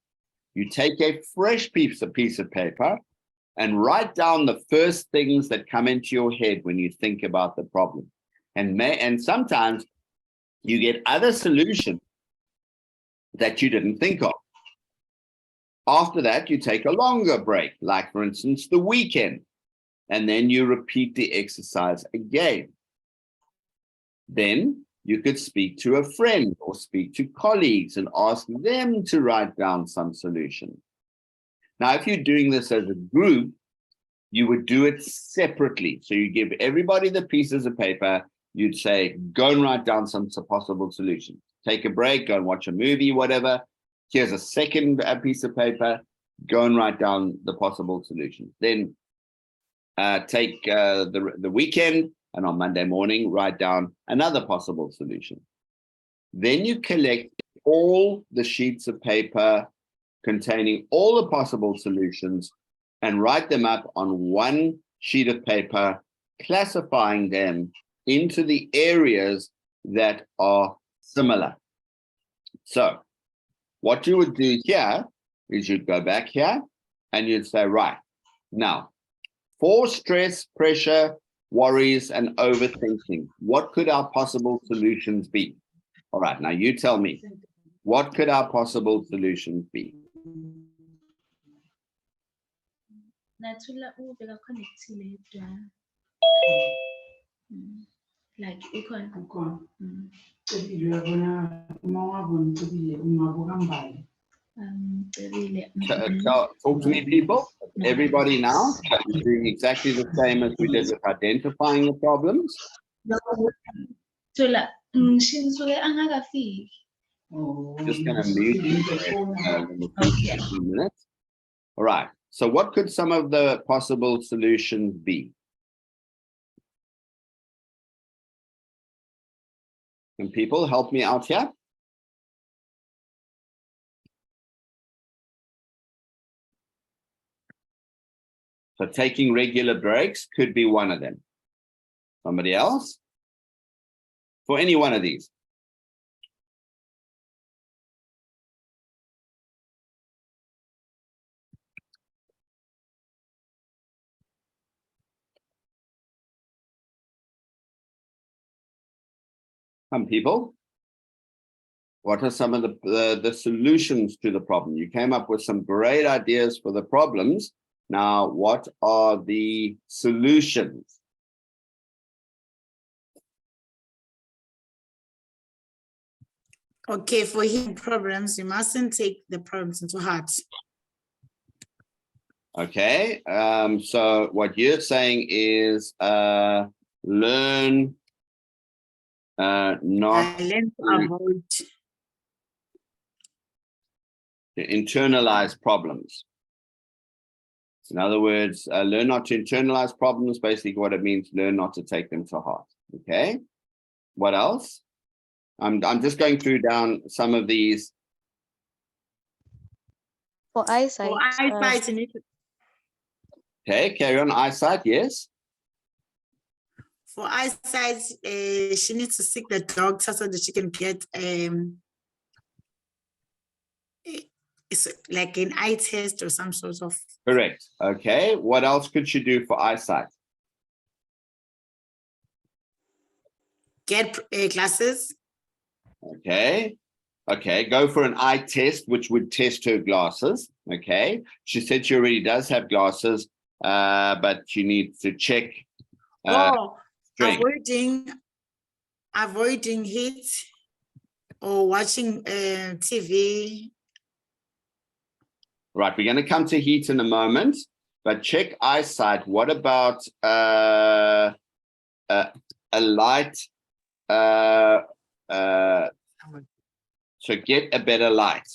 you take a fresh piece of paper and write down the first things that come into your head when you think about the problem. And sometimes you get other solutions that you didn't think of. After that, you take a longer break, like for instance, the weekend, and then you repeat the exercise again. Then you could speak to a friend or speak to colleagues and ask them to write down some solution. Now, if you're doing this as a group, you would do it separately. So you give everybody the pieces of paper. You'd say, go and write down some possible solutions. Take a break, go and watch a movie, whatever. Here's a second piece of paper. Go and write down the possible solutions. Then take the weekend, and on Monday morning, write down another possible solution. Then you collect all the sheets of paper containing all the possible solutions and write them up on one sheet of paper, classifying them into the areas that are similar. So what you would do here is you'd go back here and you'd say, right, now, for stress, pressure, worries, and overthinking, what could our possible solutions be? All right, now you tell me, what could our possible solutions be? Like Uyabona uma wabona ukuthi ungabukambali Talk to me, people. Everybody now is doing exactly the same as we did with identifying the problems. Just going to mute you for a few minutes. All right. So what could some of the possible solutions be? Can people help me out here? So taking regular breaks could be one of them. Somebody else? For any one of these. Some people. What are some of the solutions to the problem? You came up with some great ideas for the problems. Now, what are the solutions? Okay, for him problems, you mustn't take the problems into heart. Okay, so what you're saying is learn not Learn to avoid. to internalize problems. In other words, learn not to internalize problems. Basically, what it means, learn not to take them to heart. Okay, what else? I'm just going through down some of these. For eyesight. For eyesight, you need to, Okay, carry on. Eyesight, yes. for eyesight, she needs to seek the doctor so that she can get it's like an eye test or some sort of. Correct. Okay, what else could she do for eyesight? Get glasses. Okay. Okay, go for an eye test, which would test her glasses. Okay. She said she already does have glasses, but she needs to check. Strength. Avoiding heat or watching TV. Right, we're going to come to heat in a moment, but check eyesight. What about a light? So get a better light.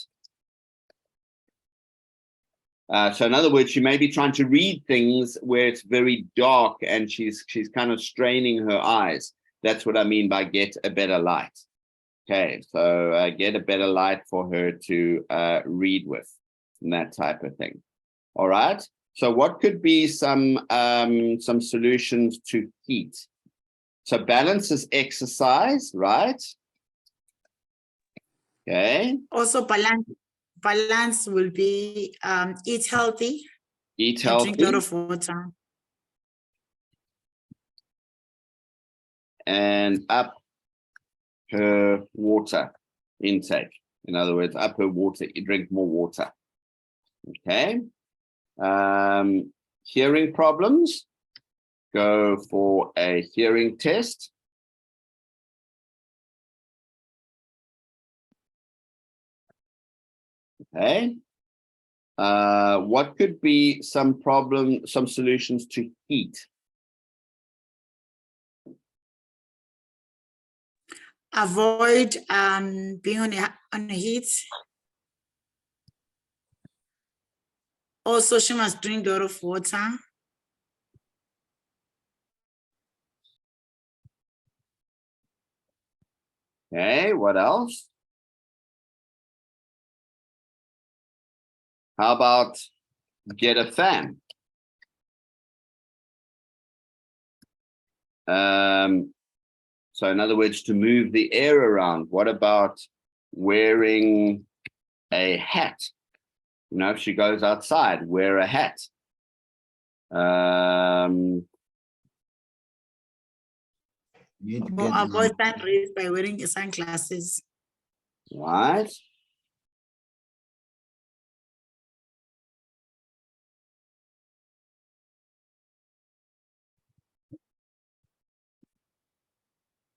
So in other words, she may be trying to read things where it's very dark and she's kind of straining her eyes. That's what I mean by get a better light. Okay, so get a better light for her to read with and that type of thing. All right. So what could be some solutions to heat? So balance is exercise, right? Okay. Also balance will be eat healthy. Eat healthy. Drink a lot of water. And up her water intake. In other words, up her water, drink more water. Okay. Hearing problems, go for a hearing test. Okay. What could be some solutions to heat? Avoid being on the heat. Also, she must drink a lot of water. Okay, what else? How about get a fan? So in other words, to move the air around. What about wearing a hat? You know, if she goes outside, wear a hat. Or avoid sun rays by wearing sunglasses. Right.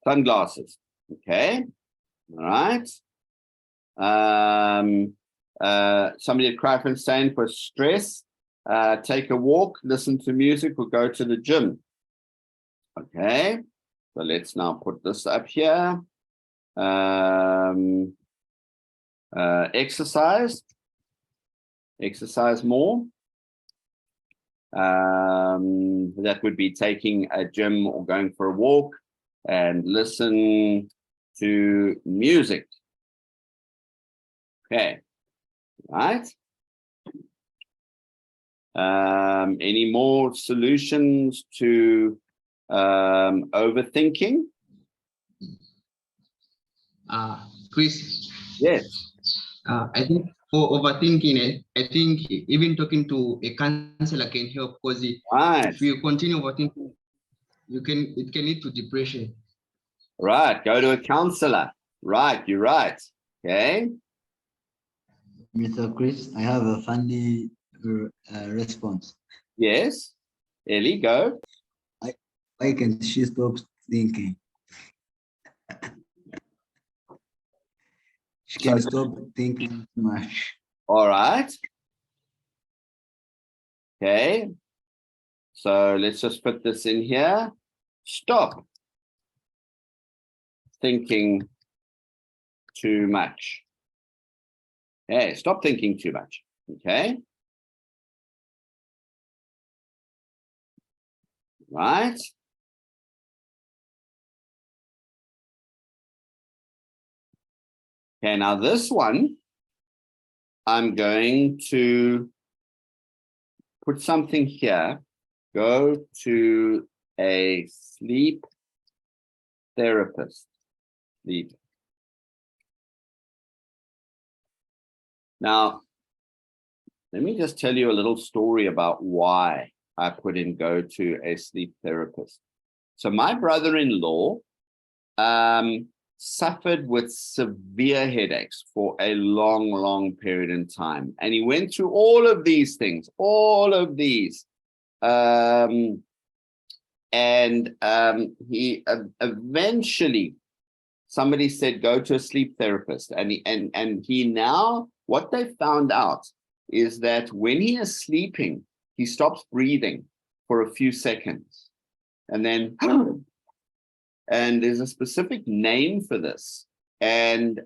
Sunglasses. Okay. All right. Somebody at Krakenstein for stress, take a walk, listen to music, or go to the gym. Okay, so let's now put this up here. Exercise more. That would be taking a gym or going for a walk, and listen to music. Okay, right. Any more solutions to overthinking? Chris, Yes. I think for overthinking, I think even talking to a counselor can help, because Right. if you continue overthinking, it can lead to depression. Right. Go to a counselor. Right. You're right. Okay. Mr. Chris, I have a funny response. Yes. Ellie, go. Why can't she stop thinking? She can stop thinking too much. All right. Okay. So let's just put this in here. Stop thinking too much. Okay. Stop thinking too much. Okay. Right. Okay, now this one, I'm going to put something here. Go to a sleep therapist. Sleep. Now, let me just tell you a little story about why I put in go to a sleep therapist. So my brother-in-law suffered with severe headaches for a long, long period in time. And he went through all of these things, all of these. He eventually, somebody said, go to a sleep therapist. And he now, what they found out is that when he is sleeping, he stops breathing for a few seconds. And then, and there's a specific name for this. And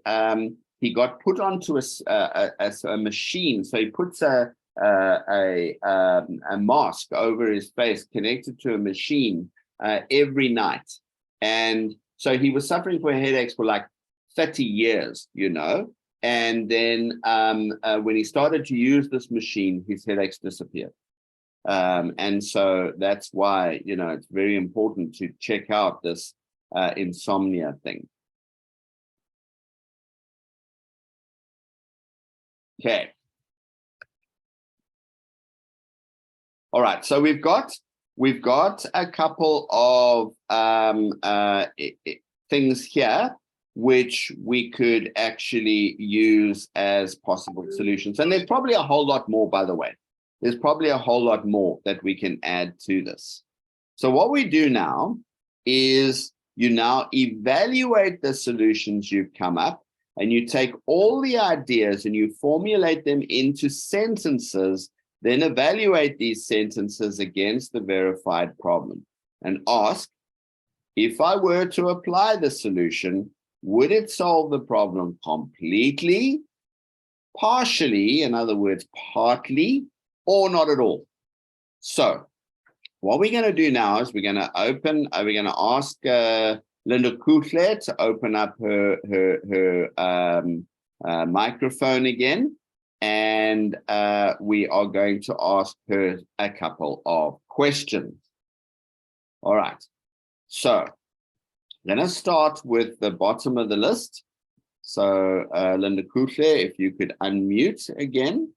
he got put onto a machine. So he puts a mask over his face connected to a machine every night. And so he was suffering for headaches for like 30 years, you know. And then when he started to use this machine, his headaches disappeared. And so that's why, you know, it's very important to check out this insomnia thing. Okay. All right. So we've got a couple of things here which we could actually use as possible solutions. And there's probably a whole lot more, by the way. There's probably a whole lot more that we can add to this. So what we do now is you now evaluate the solutions you've come up, and you take all the ideas and you formulate them into sentences, then evaluate these sentences against the verified problem and ask, if I were to apply the solution, would it solve the problem completely, partially, in other words, partly, or not at all? So what we're going to do now is we're going to ask Linda Kuchler to open up her microphone again, and we are going to ask her a couple of questions. All right. So I'm going to start with the bottom of the list. So Linda Kuchler, if you could unmute again.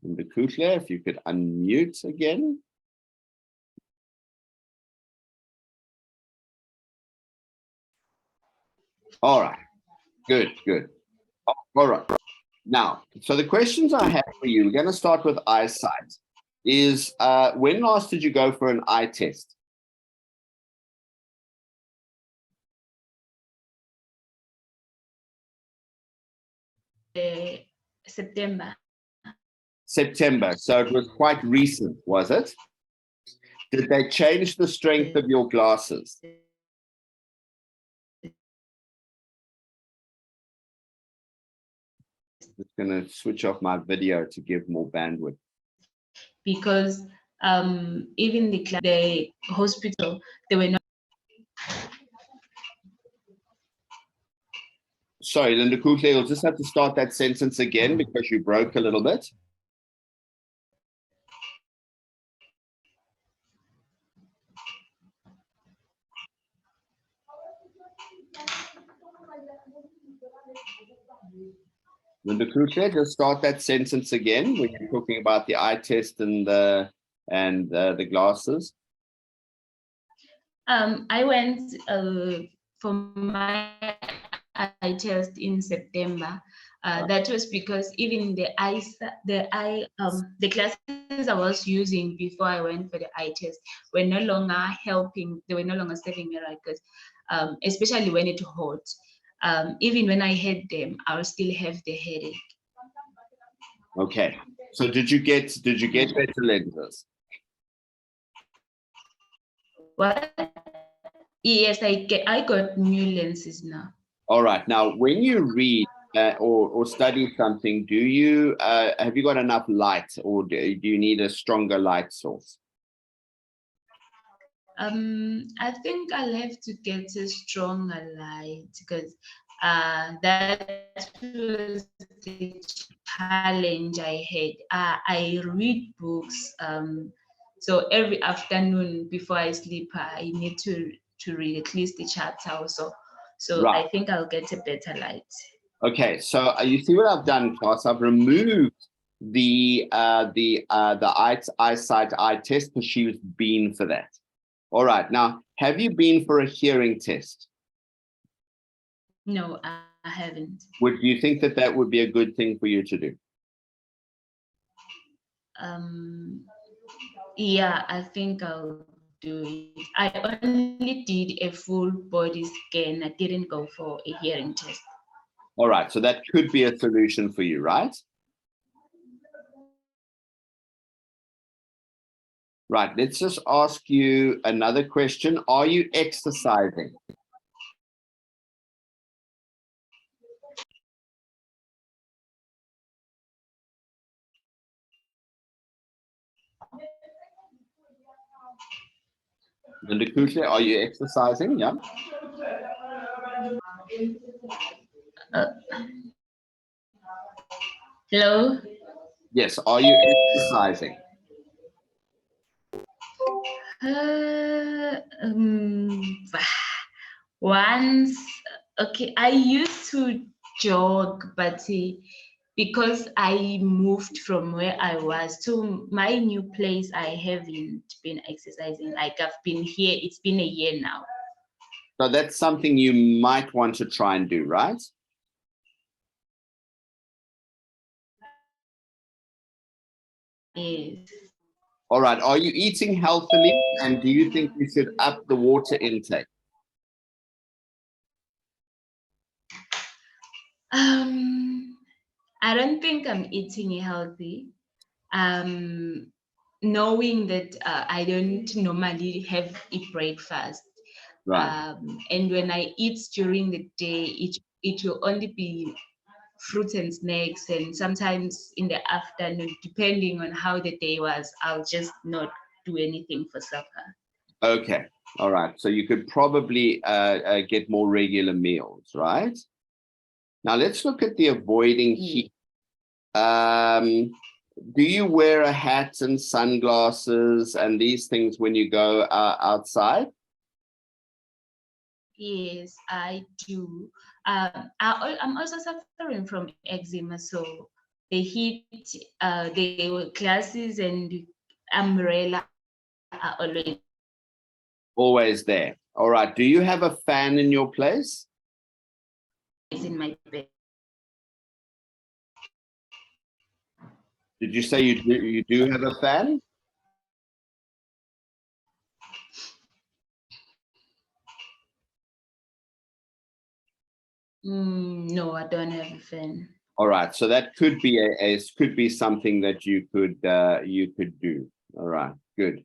Linda Kuchler, if you could unmute again. All right, good. All right, now, so the questions I have for you, we're going to start with eyesight, is when last did you go for an eye test? September. September. So it was quite recent, was it? Did they change the strength of your glasses? Just going to switch off my video to give more bandwidth. Because even the hospital, they were not. Sorry, Linda Kutle, you'll just have to start that sentence again because you broke a little bit. Linda Kutle, just start that sentence again when you're talking about the eye test and the glasses. I went for my eye test in September. That was because even the classes I was using before I went for the eye test were no longer helping. They were no longer serving me right, because especially when it hot. Even when I had them, I'll still have the headache. Okay. So did you get better lenses? What? Yes, I got new lenses now. All right. Now, when you read or study something, do you have you got enough light, or do you need a stronger light source? I think I'll have to get a stronger light, because that was the challenge I had. I read books, so every afternoon before I sleep, I need to read at least the chapter also. So Right. I think I'll get a better light. Okay. So you see what I've done, class? I've removed the eyesight eye test because she was been for that. All right. Now, have you been for a hearing test? No, I haven't. Would you think that would be a good thing for you to do? Yeah, I think I'll do it. I only did a full body scan. I didn't go for a hearing test. All right. So that could be a solution for you, right? Right. Let's just ask you another question. Are you exercising? Linda Kutle, are you exercising? Yeah. Hello? Yes. Are you exercising? Once, okay, I used to jog, but because I moved from where I was to my new place, I haven't been exercising. Like, I've been here, it's been a year now. So that's something you might want to try and do, right? Yes. All right. Are you eating healthily? And do you think you should up the water intake? I don't think I'm eating healthy. Knowing that I don't normally have a breakfast. Right. And when I eat during the day, it will only be fruits and snacks, and sometimes in the afternoon, depending on how the day was, I'll just not do anything for supper. Okay. All right. So you could probably get more regular meals, right? Now let's look at the avoiding heat. Do you wear a hat and sunglasses and these things when you go outside? Yes, I do. I'm also suffering from eczema, so the heat, the glasses and umbrella are Always there. All right. Do you have a fan in your place? in my bed. Did you say you do have a fan? No, I don't have a fan. All right, so that could be could be something that you could do. All right, good.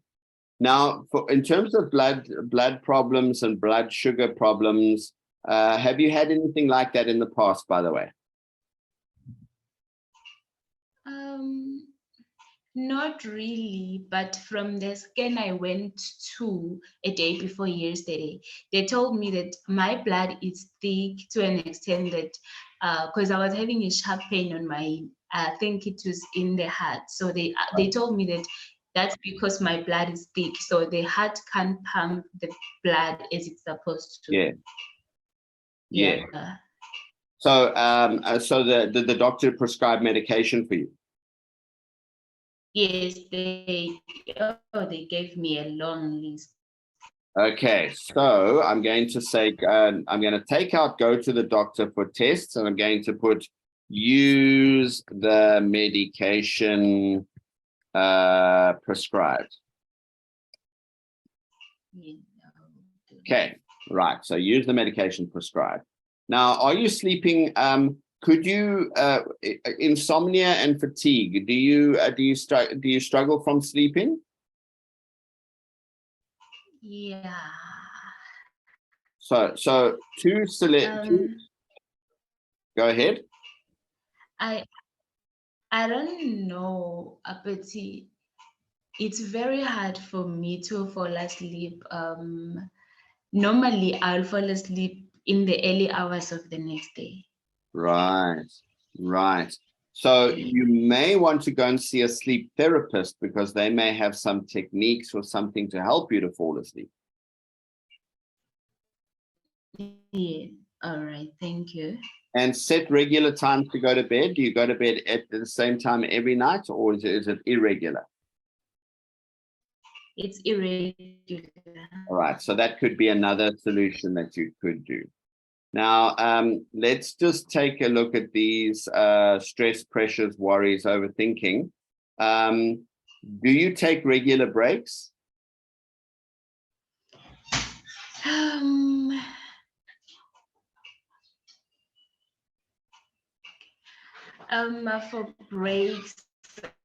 Now, in terms of blood problems and blood sugar problems, have you had anything like that in the past, by the way? Not really, but from the scan I went to a day before yesterday, they told me that my blood is thick to an extent that because I was having a sharp pain on my, I think it was in the heart. So they told me that that's because my blood is thick. So the heart can't pump the blood as it's supposed to. Yeah. Yeah. So, so the doctor prescribed medication for you? Yes, they gave me a long list. Okay, so I'm going to say, I'm going to take out, go to the doctor for tests, and I'm going to put use the medication prescribed. Yeah. Okay, right. So use the medication prescribed. Now, are you sleeping? Could you insomnia and fatigue? Do you struggle from sleeping? Yeah. So to select. Go ahead. I don't know, but it's very hard for me to fall asleep. Normally I'll fall asleep in the early hours of the next day. Right, right. So you may want to go and see a sleep therapist because they may have some techniques or something to help you to fall asleep. Yeah. All right. Thank you. And set regular times to go to bed. Do you go to bed at the same time every night, or is it irregular? It's irregular. All right. So that could be another solution that you could do. Now, let's just take a look at these stress, pressures, worries, overthinking. Do you take regular breaks? For breaks,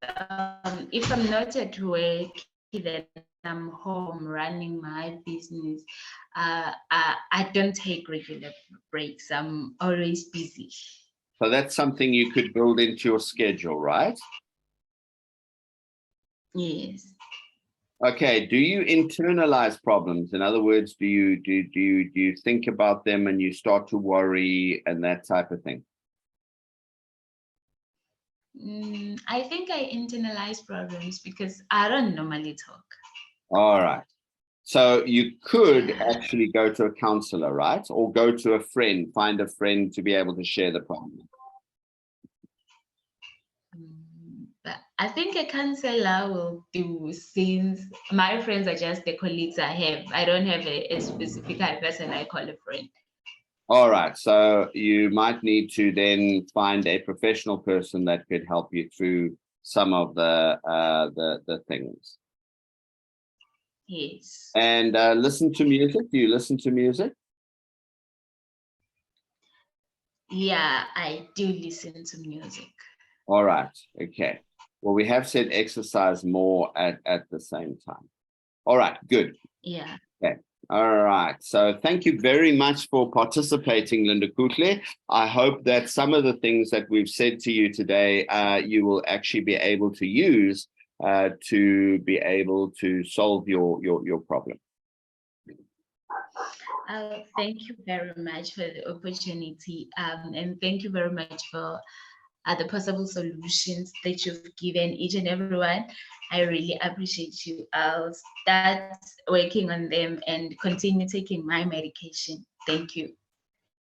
if I'm not at work, then I'm home running my business. I don't take regular breaks. I'm always busy. So that's something you could build into your schedule, right? Yes. Okay. Do you internalize problems? In other words, do you think about them and you start to worry and that type of thing? I think I internalize problems because I don't normally talk. All right. So you could actually go to a counselor, right? Or go to a friend, find a friend to be able to share the problem. But I think a counselor will do, since my friends are just the colleagues I have. I don't have a specific person I call a friend. All right. So you might need to then find a professional person that could help you through some of the things. Yes. And listen to music. Do you listen to music? Yeah, I do listen to music. All right. Okay. Well, we have said exercise more at the same time. All right. Good. Yeah. Okay. All right. So thank you very much for participating, Linda Kutle. I hope that some of the things that we've said to you today, you will actually be able to use to be able to solve your problem. Thank you very much for the opportunity, and thank you very much for the possible solutions that you've given each and everyone. I really appreciate you. I'll start working on them and continue taking my medication. Thank you.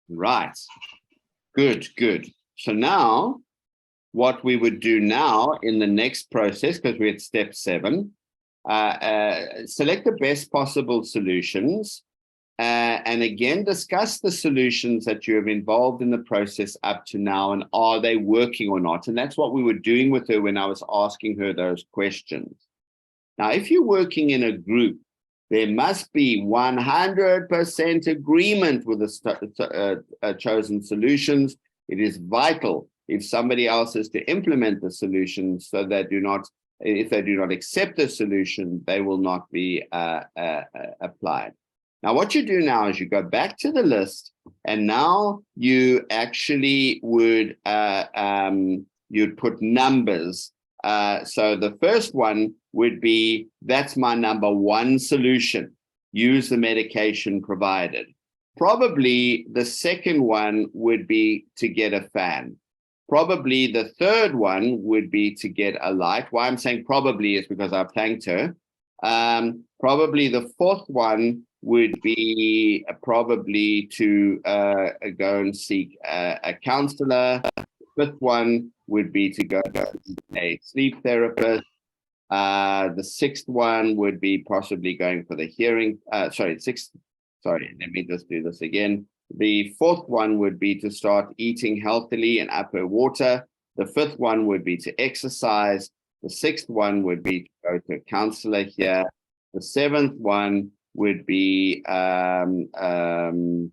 Right. Good, good. So now what we would do now in the next process, because we're at step 7, select the best possible solutions. And again, discuss the solutions that you have involved in the process up to now, and are they working or not? And that's what we were doing with her when I was asking her those questions. Now, if you're working in a group, there must be 100% agreement with the chosen solutions. It is vital if somebody else is to implement the solution, so that if they do not accept the solution, they will not be applied. Now, what you do now is you go back to the list, and now you actually would you'd put numbers. So the first one would be, that's my number one solution. Use the medication provided. Probably the second one would be to get a fan. Probably the third one would be to get a light. Why I'm saying probably is because I've thanked her. Probably the fourth one would be probably to go and seek a counselor. The fifth one would be to go to a sleep therapist. The sixth one would be possibly going for the hearing. Let me just do this again. The fourth one would be to start eating healthily and up her water. The fifth one would be to exercise. The sixth one would be to go to a counselor here. The seventh one would be, the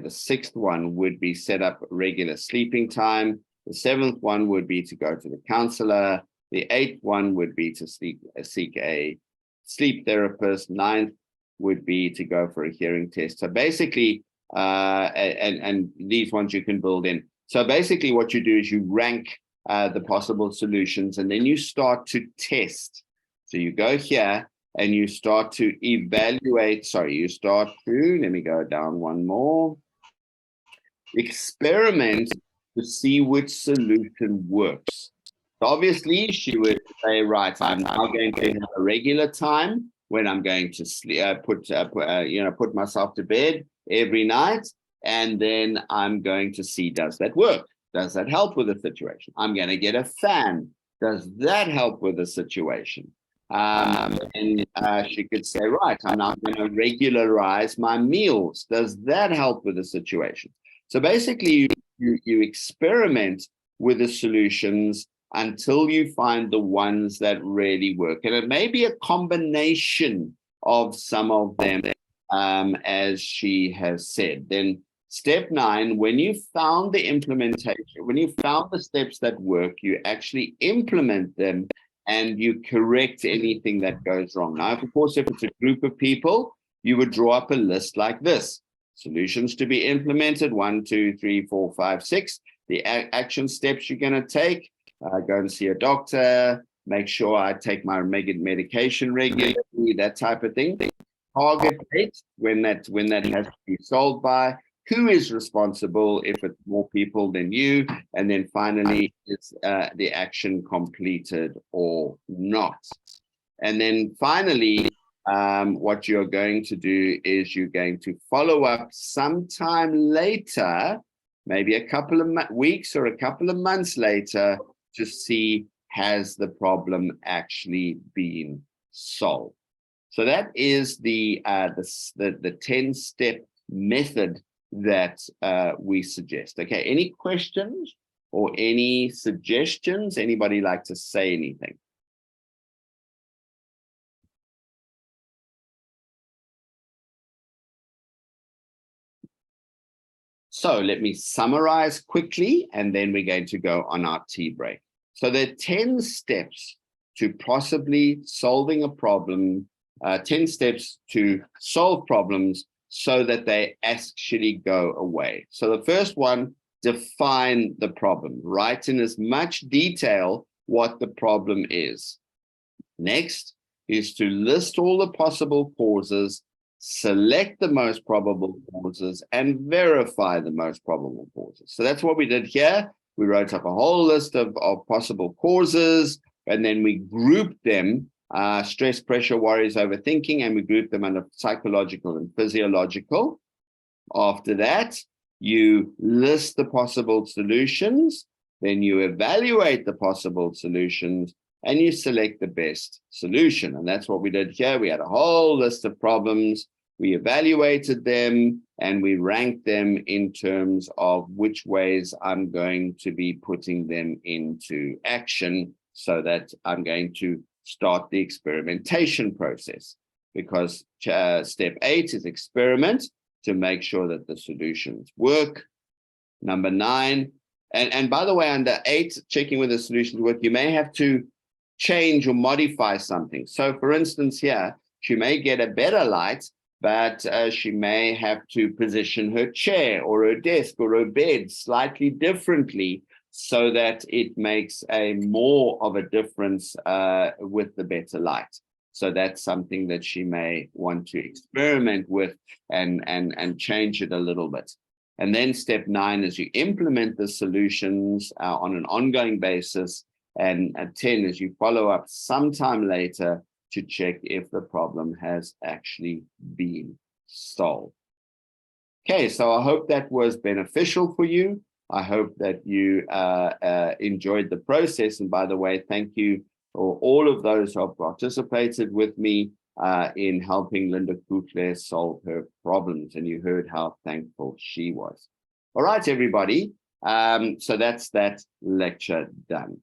sixth one would be set up regular sleeping time. The seventh one would be to go to the counselor. The eighth one would be to seek a sleep therapist. Ninth would be to go for a hearing test. So basically, and these ones you can build in. So basically what you do is you rank the possible solutions, and then you start to test. So you go here and you start to evaluate. Let me go down one more. Experiment to see which solution works. So obviously she would say, right, I'm now going to have a regular time when I'm going to sleep, put myself to bed every night, and then I'm going to see, does that work? Does that help with the situation? I'm going to get a fan. Does that help with the situation? And she could say, right, I'm now going to regularize my meals. Does that help with the situation? So basically, you experiment with the solutions until you find the ones that really work. And it may be a combination of some of them, as she has said. Then step 9, when you found the implementation, when you found the steps that work, you actually implement them and you correct anything that goes wrong. Now, of course, if it's a group of people, you would draw up a list like this. Solutions to be implemented, 1, 2, 3, 4, 5, 6. The action steps you're going to take, go and see a doctor, make sure I take my medication regularly, that type of thing. Target date, when that has to be solved by, who is responsible if it's more people than you, and then finally, is the action completed or not? And then finally, what you're going to do is you're going to follow up sometime later, maybe a couple of weeks or a couple of months later, to see, has the problem actually been solved? So that is the 10-step method that we suggest. Okay, any questions or any suggestions? Anybody like to say anything? So let me summarize quickly, and then we're going to go on our tea break. So there are 10 steps to possibly solving a problem, 10 steps to solve problems so that they actually go away. So the first one, define the problem. Write in as much detail what the problem is. Next is to list all the possible causes, select the most probable causes, and verify the most probable causes. So that's what we did here. We wrote up a whole list of possible causes, and then we grouped them, stress, pressure, worries, overthinking, and we grouped them under psychological and physiological. After that, you list the possible solutions, then you evaluate the possible solutions, and you select the best solution. And that's what we did here. We had a whole list of problems. We evaluated them and we ranked them in terms of which ways I'm going to be putting them into action, so that I'm going to start the experimentation process. Because step 8 is experiment to make sure that the solutions work. Number 9, And by the way, under 8, checking whether solutions work, you may have to change or modify something. So for instance, here, she may get a better light, but she may have to position her chair or her desk or her bed slightly differently so that it makes a more of a difference with the better light. So that's something that she may want to experiment with and change it a little bit. And then step 9 is you implement the solutions on an ongoing basis. And at 10 is you follow up sometime later to check if the problem has actually been solved. Okay, so I hope that was beneficial for you. I hope that you enjoyed the process. And by the way, thank you for all of those who have participated with me in helping Linda Kukler solve her problems. And you heard how thankful she was. All right, everybody. So that's that lecture done.